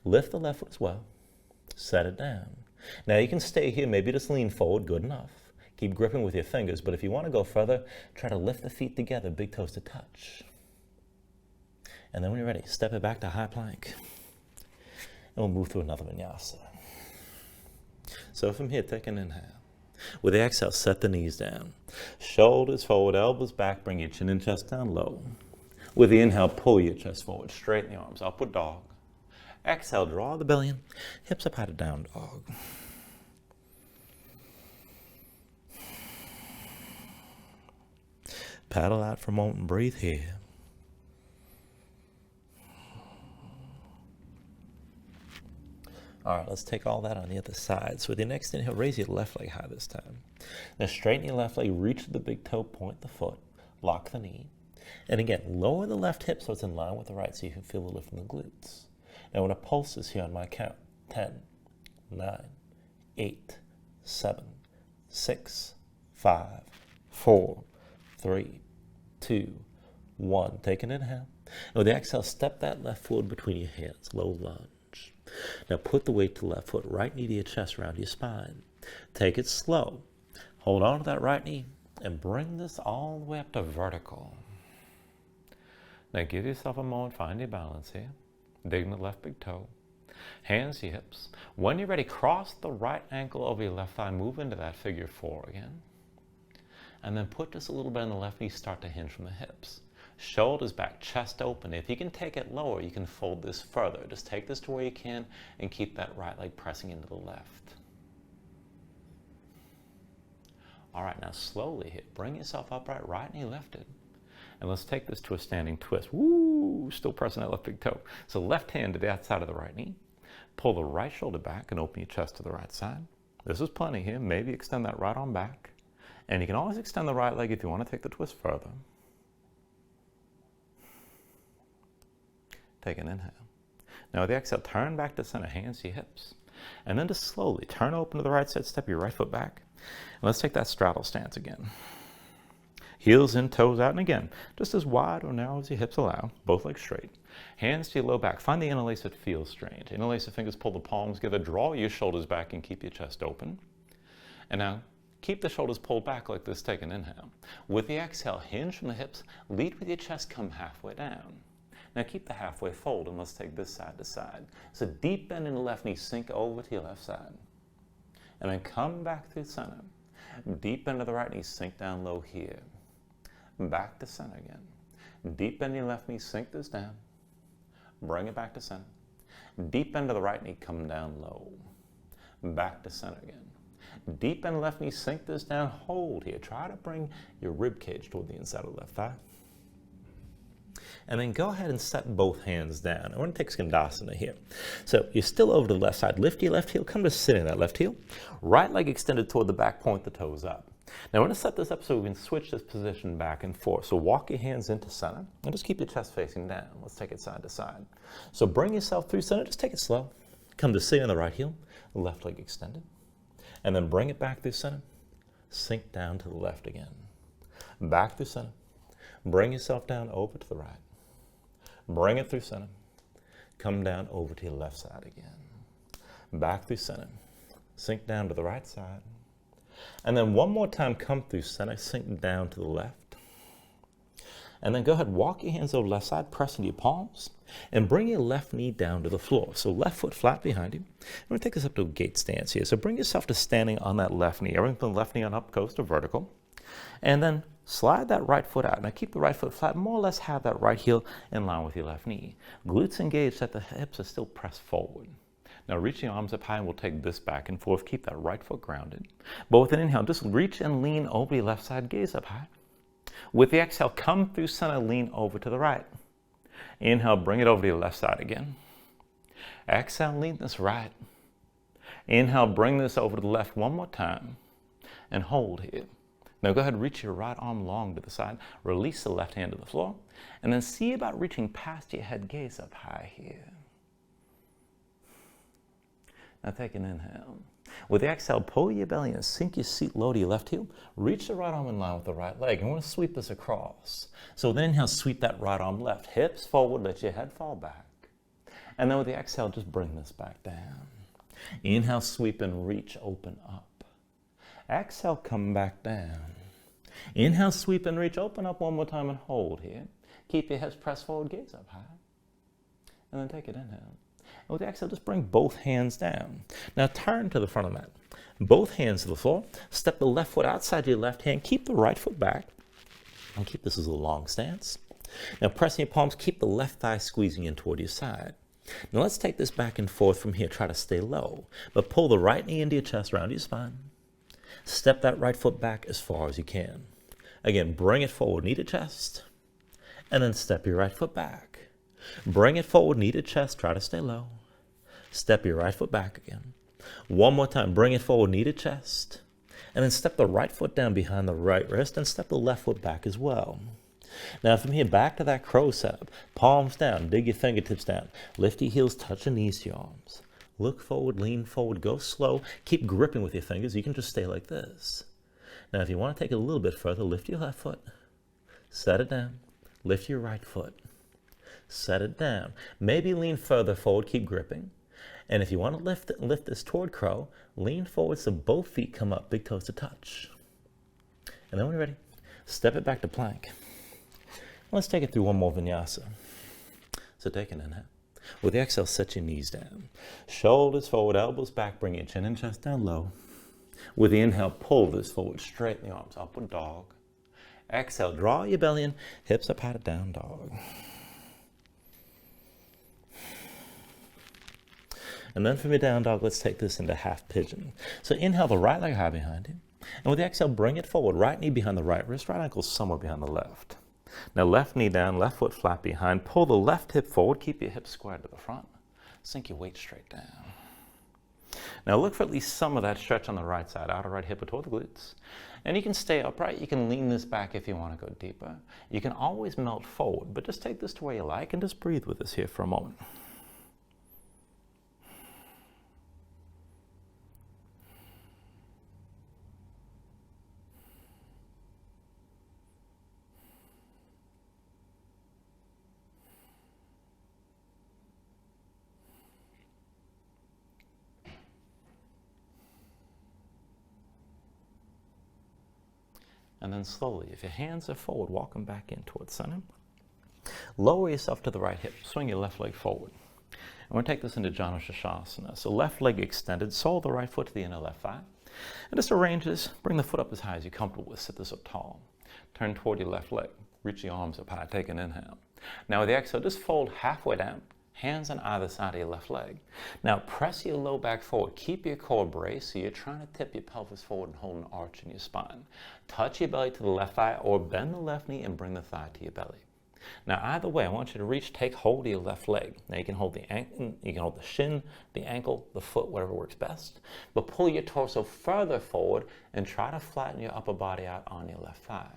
Lift the left foot as well. Set it down. Now you can stay here. Maybe just lean forward. Good enough. Keep gripping with your fingers. But if you want to go further, try to lift the feet together. Big toes to touch. And then when you're ready, step it back to high plank. And we'll move through another vinyasa. So from here, take an inhale. With the exhale, set the knees down. Shoulders forward, elbows back, bring your chin and chest down low. With the inhale, pull your chest forward, straighten the arms, upward dog. Exhale, draw the belly in, hips up high to down dog. Paddle out for a moment and breathe here. All right, let's take all that on the other side. So with your next inhale, raise your left leg high this time. Now straighten your left leg, reach the big toe, point the foot, lock the knee. And again, lower the left hip so it's in line with the right so you can feel the lift in the glutes. Now when a pulse is here on my count, 10, 9, 8, 7, 6, 5, 4, 3, 2, 1. Take an inhale. And with the exhale, step that left foot between your hands, low lunge. Now put the weight to the left foot, right knee to your chest, around your spine. Take it slow. Hold on to that right knee and bring this all the way up to vertical. Now give yourself a moment, find your balance here. Dig the left big toe. Hands to your hips. When you're ready, cross the right ankle over your left thigh. Move into that figure 4 again. And then put just a little bit on the left knee, start to hinge from the hips. Shoulders back, chest open. If you can take it lower, you can fold this further. Just take this to where you can and keep that right leg pressing into the left. All right, now slowly hit. Bring yourself upright, right knee lifted. And let's take this to a standing twist. Woo! Still pressing that left big toe. So left hand to the outside of the right knee. Pull the right shoulder back and open your chest to the right side. This is plenty here. Maybe extend that right arm back. And you can always extend the right leg if you want to take the twist further. Take an inhale. Now with the exhale, turn back to center, hands to your hips. And then just slowly turn open to the right side, step your right foot back. And let's take that straddle stance again. Heels in, toes out, and again, just as wide or narrow as your hips allow, both legs straight. Hands to your low back. Find the interlace that feels strange. Interlace the fingers, pull the palms together, draw your shoulders back and keep your chest open. And now Keep the shoulders pulled back like this, take an inhale. With the exhale, hinge from the hips, lead with your chest, come halfway down. Now keep the halfway fold and let's take this side to side. So deep bend in the left knee, sink over to your left side. And then come back through center. Deep bend to the right knee, sink down low here. Back to center again. Deep bend in your left knee, sink this down. Bring it back to center. Deep bend to the right knee, come down low. Back to center again. Deep bend left knee, sink this down, hold here. Try to bring your rib cage toward the inside of the left thigh. And then go ahead and set both hands down. I want to take Skandasana here. So you're still over to the left side. Lift your left heel, come to sit in that left heel. Right leg extended toward the back, point the toes up. Now I want to set this up so we can switch this position back and forth. So walk your hands into center and just keep your chest facing down. Let's take it side to side. So bring yourself through center, just take it slow. Come to sit in the right heel, left leg extended. And then bring it back through center. Sink down to the left again. Back through center. Bring yourself down over to the right. Bring it through center. Come down over to your left side again. Back through center. Sink down to the right side. And then one more time, come through center, sink down to the left. And then go ahead, walk your hands over left side, press into your palms, and bring your left knee down to the floor. So left foot flat behind you. I'm going to take this up to a gate stance here. So bring yourself to standing on that left knee. Everything from the left knee on up goes to vertical. And then slide that right foot out. Now keep the right foot flat, more or less have that right heel in line with your left knee. Glutes engaged, that the hips are still pressed forward. Now reach your arms up high and we'll take this back and forth. Keep that right foot grounded. But with an inhale, just reach and lean over your left side, gaze up high. With the exhale, come through center, lean over to the right. Inhale, bring it over to your left side again. Exhale, lean this right. Inhale, bring this over to the left one more time and hold here. Now go ahead and reach your right arm long to the side. Release the left hand to the floor. And then see about reaching past your head, gaze up high here. Now take an inhale. With the exhale, pull your belly and sink your seat low to your left heel. Reach the right arm in line with the right leg. And we're going to sweep this across. So then inhale, sweep that right arm left. Hips forward, let your head fall back. And then with the exhale, just bring this back down. Inhale, sweep and reach, open up. Exhale, come back down. Inhale, sweep and reach, open up one more time and hold here. Keep your hips pressed forward, gaze up high. And then take an inhale. And with the exhale, just bring both hands down. Now turn to the front of the mat. Both hands to the floor. Step the left foot outside your left hand. Keep the right foot back. And keep this as a long stance. Now pressing your palms, keep the left thigh squeezing in toward your side. Now let's take this back and forth from here. Try to stay low. But pull the right knee into your chest, round your spine. Step that right foot back as far as you can. Again, bring it forward, knee to chest. And then step your right foot back. Bring it forward, knee to chest, try to stay low. Step your right foot back again. One more time, bring it forward, knee to chest. And then step the right foot down behind the right wrist and step the left foot back as well. Now from here, back to that crow setup. Palms down, dig your fingertips down. Lift your heels, touch your knees to your arms. Look forward, lean forward, go slow. Keep gripping with your fingers. You can just stay like this. Now if you want to take it a little bit further, lift your left foot. Set it down. Lift your right foot. Set it down. Maybe lean further forward, keep gripping. And if you want to lift this toward crow, lean forward so both feet come up, big toes to touch. And then when you're ready, step it back to plank. Let's take it through one more vinyasa. So take an inhale. With the exhale, set your knees down. Shoulders forward, elbows back, bring your chin and chest down low. With the inhale, pull this forward, straighten the arms, upward dog. Exhale, draw your belly in, hips up high to down dog. And then from your down dog, let's take this into half pigeon. So inhale the right leg high behind you. And with the exhale, bring it forward. Right knee behind the right wrist, right ankle somewhere behind the left. Now left knee down, left foot flat behind. Pull the left hip forward. Keep your hips squared to the front. Sink your weight straight down. Now look for at least some of that stretch on the right side, outer right hip or toward the glutes. And you can stay upright. You can lean this back if you want to go deeper. You can always melt forward, but just take this to where you like and just breathe with us here for a moment. And then slowly, if your hands are forward, walk them back in towards center. Lower yourself to the right hip. Swing your left leg forward. And we're going to take this into Anjanayasana. So left leg extended, sole the right foot to the inner left thigh. And just arrange this. Bring the foot up as high as you're comfortable with. Sit this up tall. Turn toward your left leg. Reach your arms up high. Take an inhale. Now with the exhale, just fold halfway down. Hands on either side of your left leg. Now press your low back forward. Keep your core braced, so you're trying to tip your pelvis forward and hold an arch in your spine. Touch your belly to the left thigh or bend the left knee and bring the thigh to your belly. Now either way, I want you to reach, take hold of your left leg. Now you can hold the ankle, you can hold the shin, the ankle, the foot, whatever works best. But pull your torso further forward and try to flatten your upper body out on your left thigh.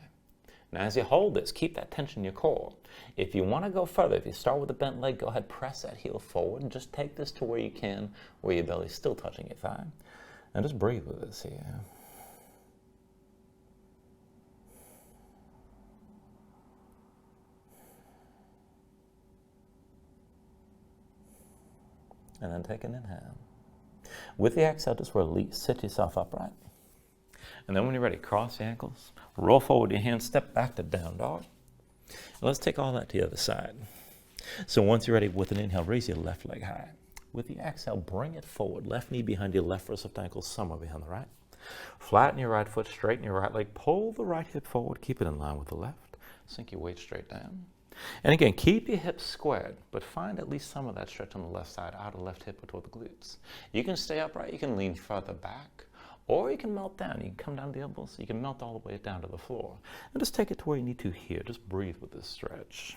Now as you hold this, keep that tension in your core. If you want to go further, if you start with a bent leg, go ahead, press that heel forward and just take this to where you can, where your belly's still touching your thigh. And just breathe with this here. And then take an inhale. With the exhale, just release, sit yourself upright. And then when you're ready, cross your ankles, roll forward your hands, step back to down dog. And let's take all that to the other side. So once you're ready, with an inhale, raise your left leg high. With the exhale, bring it forward. Left knee behind your left wrist, left ankle somewhere behind the right. Flatten your right foot, straighten your right leg, pull the right hip forward, keep it in line with the left. Sink your weight straight down. And again, keep your hips squared, but find at least some of that stretch on the left side, out of the left hip or toward the glutes. You can stay upright, you can lean further back, or you can melt down. You can come down the elbows, you can melt all the way down to the floor. And just take it to where you need to here. Just breathe with this stretch.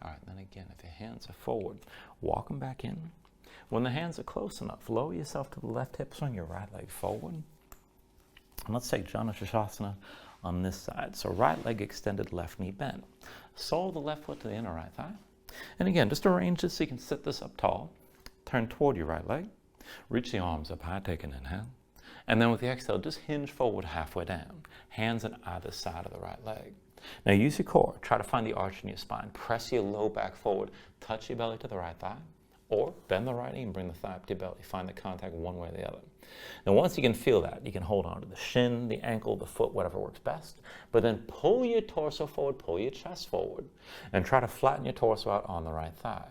All right, then again, if your hands are forward, walk them back in. When the hands are close enough, lower yourself to the left hip, swing your right leg forward. And let's take Anjanayasana on this side. So right leg extended, left knee bent. Sole the left foot to the inner right thigh. And again, just arrange this so you can sit this up tall. Turn toward your right leg. Reach the arms up high, take an inhale. And then with the exhale, just hinge forward halfway down. Hands on either side of the right leg. Now use your core. Try to find the arch in your spine. Press your low back forward. Touch your belly to the right thigh. Or bend the right knee and bring the thigh up to your belly. Find the contact one way or the other. Now once you can feel that, you can hold on to the shin, the ankle, the foot, whatever works best. But then pull your torso forward, pull your chest forward, and try to flatten your torso out on the right thigh.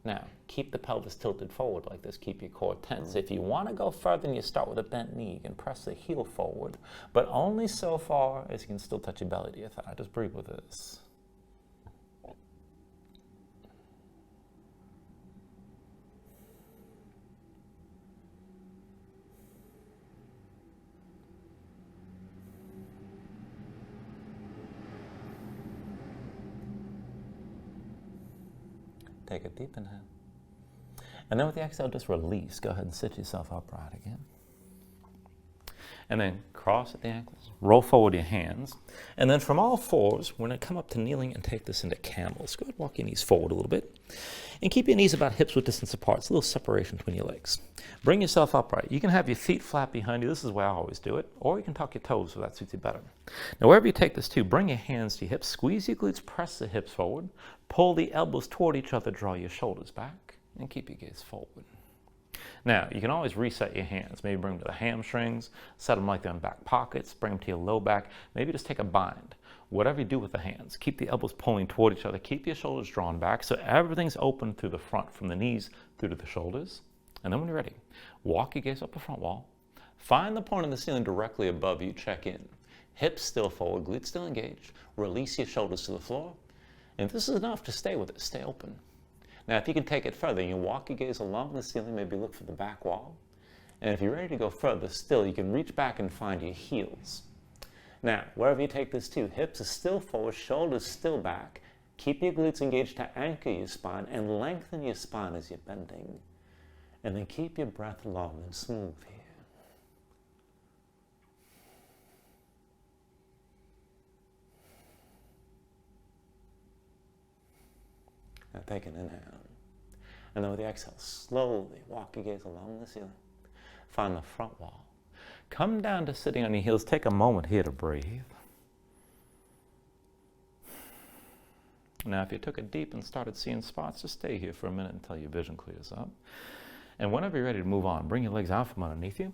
Now, keep the pelvis tilted forward like this. Keep your core tense. If you want to go further and you start with a bent knee, you can press the heel forward, but only so far as you can still touch your belly to your thigh. Just breathe with this. Take a deep inhale. And then with the exhale, just release. Go ahead and sit yourself upright again. And then cross at the ankles. Roll forward your hands. And then from all fours, we're going to come up to kneeling and take this into camels. Go ahead and walk your knees forward a little bit. And keep your knees about hips width distance apart. It's a little separation between your legs. Bring yourself upright. You can have your feet flat behind you. This is the way I always do it. Or you can tuck your toes if that suits you better. Now wherever you take this to, bring your hands to your hips. Squeeze your glutes, press the hips forward. Pull the elbows toward each other, draw your shoulders back, and keep your gaze forward. Now, you can always reset your hands. Maybe bring them to the hamstrings, set them like they're in back pockets, bring them to your low back. Maybe just take a bind. Whatever you do with the hands, keep the elbows pulling toward each other. Keep your shoulders drawn back so everything's open through the front, from the knees through to the shoulders. And then when you're ready, walk your gaze up the front wall. Find the point of the ceiling directly above you. Check in. Hips still forward, glutes still engaged. Release your shoulders to the floor. And if this is enough, just stay with it. Stay open. Now, if you can take it further, you can walk your gaze along the ceiling, maybe look for the back wall. And if you're ready to go further still, you can reach back and find your heels. Now, wherever you take this to, hips are still forward, shoulders still back. Keep your glutes engaged to anchor your spine and lengthen your spine as you're bending. And then keep your breath long and smooth here. Now take an inhale. And then with the exhale, slowly walk your gaze along the ceiling. Find the front wall. Come down to sitting on your heels. Take a moment here to breathe. Now, if you took it deep and started seeing spots, just stay here for a minute until your vision clears up. And whenever you're ready to move on, bring your legs out from underneath you,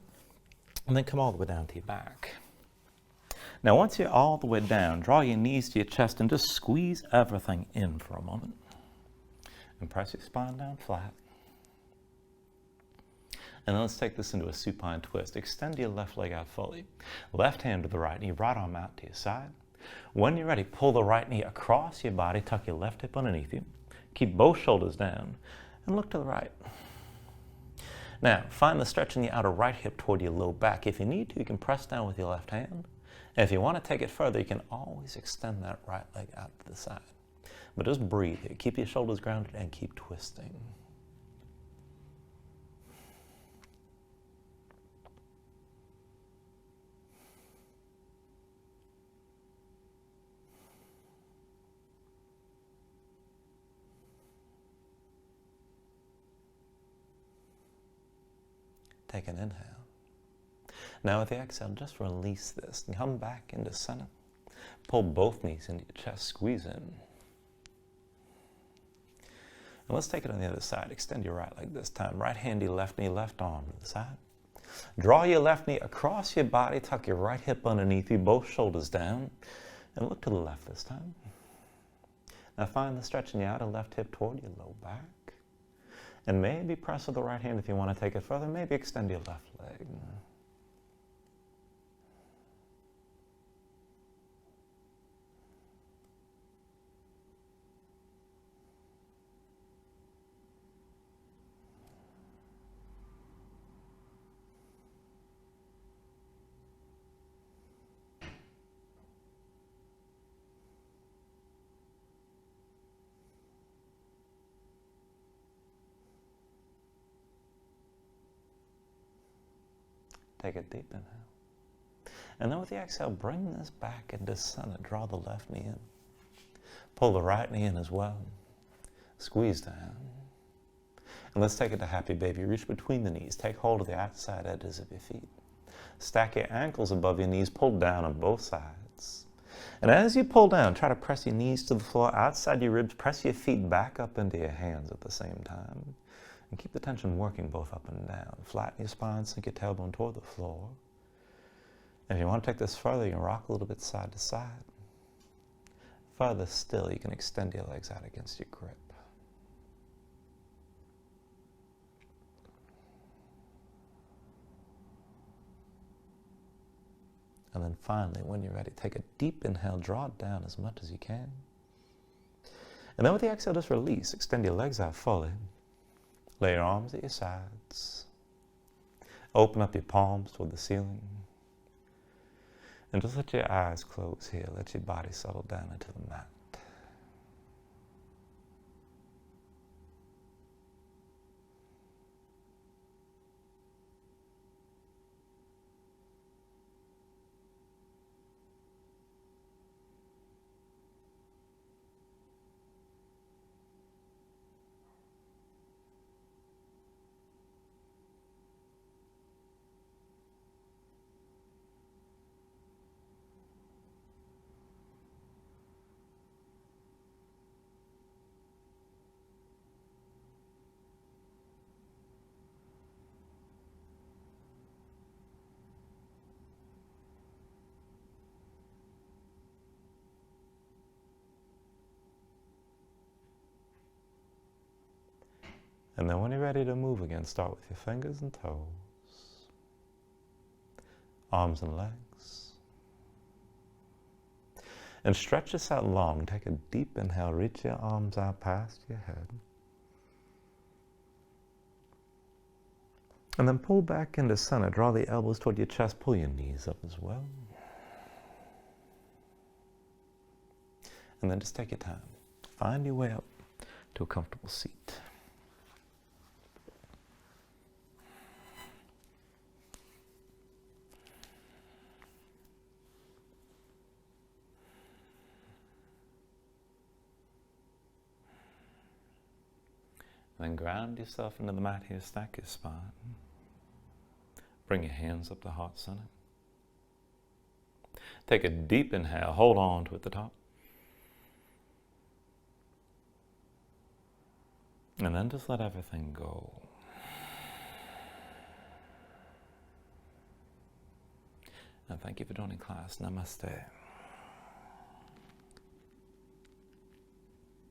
and then come all the way down to your back. Now, once you're all the way down, draw your knees to your chest and just squeeze everything in for a moment. And press your spine down flat. And then let's take this into a supine twist. Extend your left leg out fully. Left hand to the right knee, right arm out to your side. When you're ready, pull the right knee across your body, tuck your left hip underneath you. Keep both shoulders down and look to the right. Now, find the stretch in the outer right hip toward your low back. If you need to, you can press down with your left hand. And if you want to take it further, you can always extend that right leg out to the side. But just breathe here. Keep your shoulders grounded and keep twisting. Take an inhale. Now with the exhale, just release this and come back into center. Pull both knees into your chest, squeeze in. And let's take it on the other side. Extend your right leg this time. Right hand to your left knee, left arm to the side. Draw your left knee across your body, tuck your right hip underneath you, both shoulders down, and look to the left this time. Now find the stretch in the outer left hip toward your low back. And maybe press with the right hand if you want to take it further. Maybe extend your left leg. Take a deep inhale. And then with the exhale, bring this back into center. Draw the left knee in. Pull the right knee in as well. Squeeze down. And let's take it to happy baby. Reach between the knees. Take hold of the outside edges of your feet. Stack your ankles above your knees. Pull down on both sides. And as you pull down, try to press your knees to the floor outside your ribs. Press your feet back up into your hands at the same time. And keep the tension working both up and down. Flatten your spine, sink your tailbone toward the floor. And if you want to take this further, you can rock a little bit side to side. Further still, you can extend your legs out against your grip. And then finally, when you're ready, take a deep inhale, draw it down as much as you can. And then with the exhale, just release. Extend your legs out fully. Lay your arms at your sides. Open up your palms toward the ceiling. And just let your eyes close here. Let your body settle down into the mat. And then when you're ready to move again, start with your fingers and toes, arms and legs. And stretch this out long. Take a deep inhale, reach your arms out past your head. And then pull back into center. Draw the elbows toward your chest, pull your knees up as well. And then just take your time. Find your way up to a comfortable seat. Then ground yourself into the mat here, stack your spine. Bring your hands up to heart center. Take a deep inhale, hold on to at the top. And then just let everything go. And thank you for joining class. Namaste.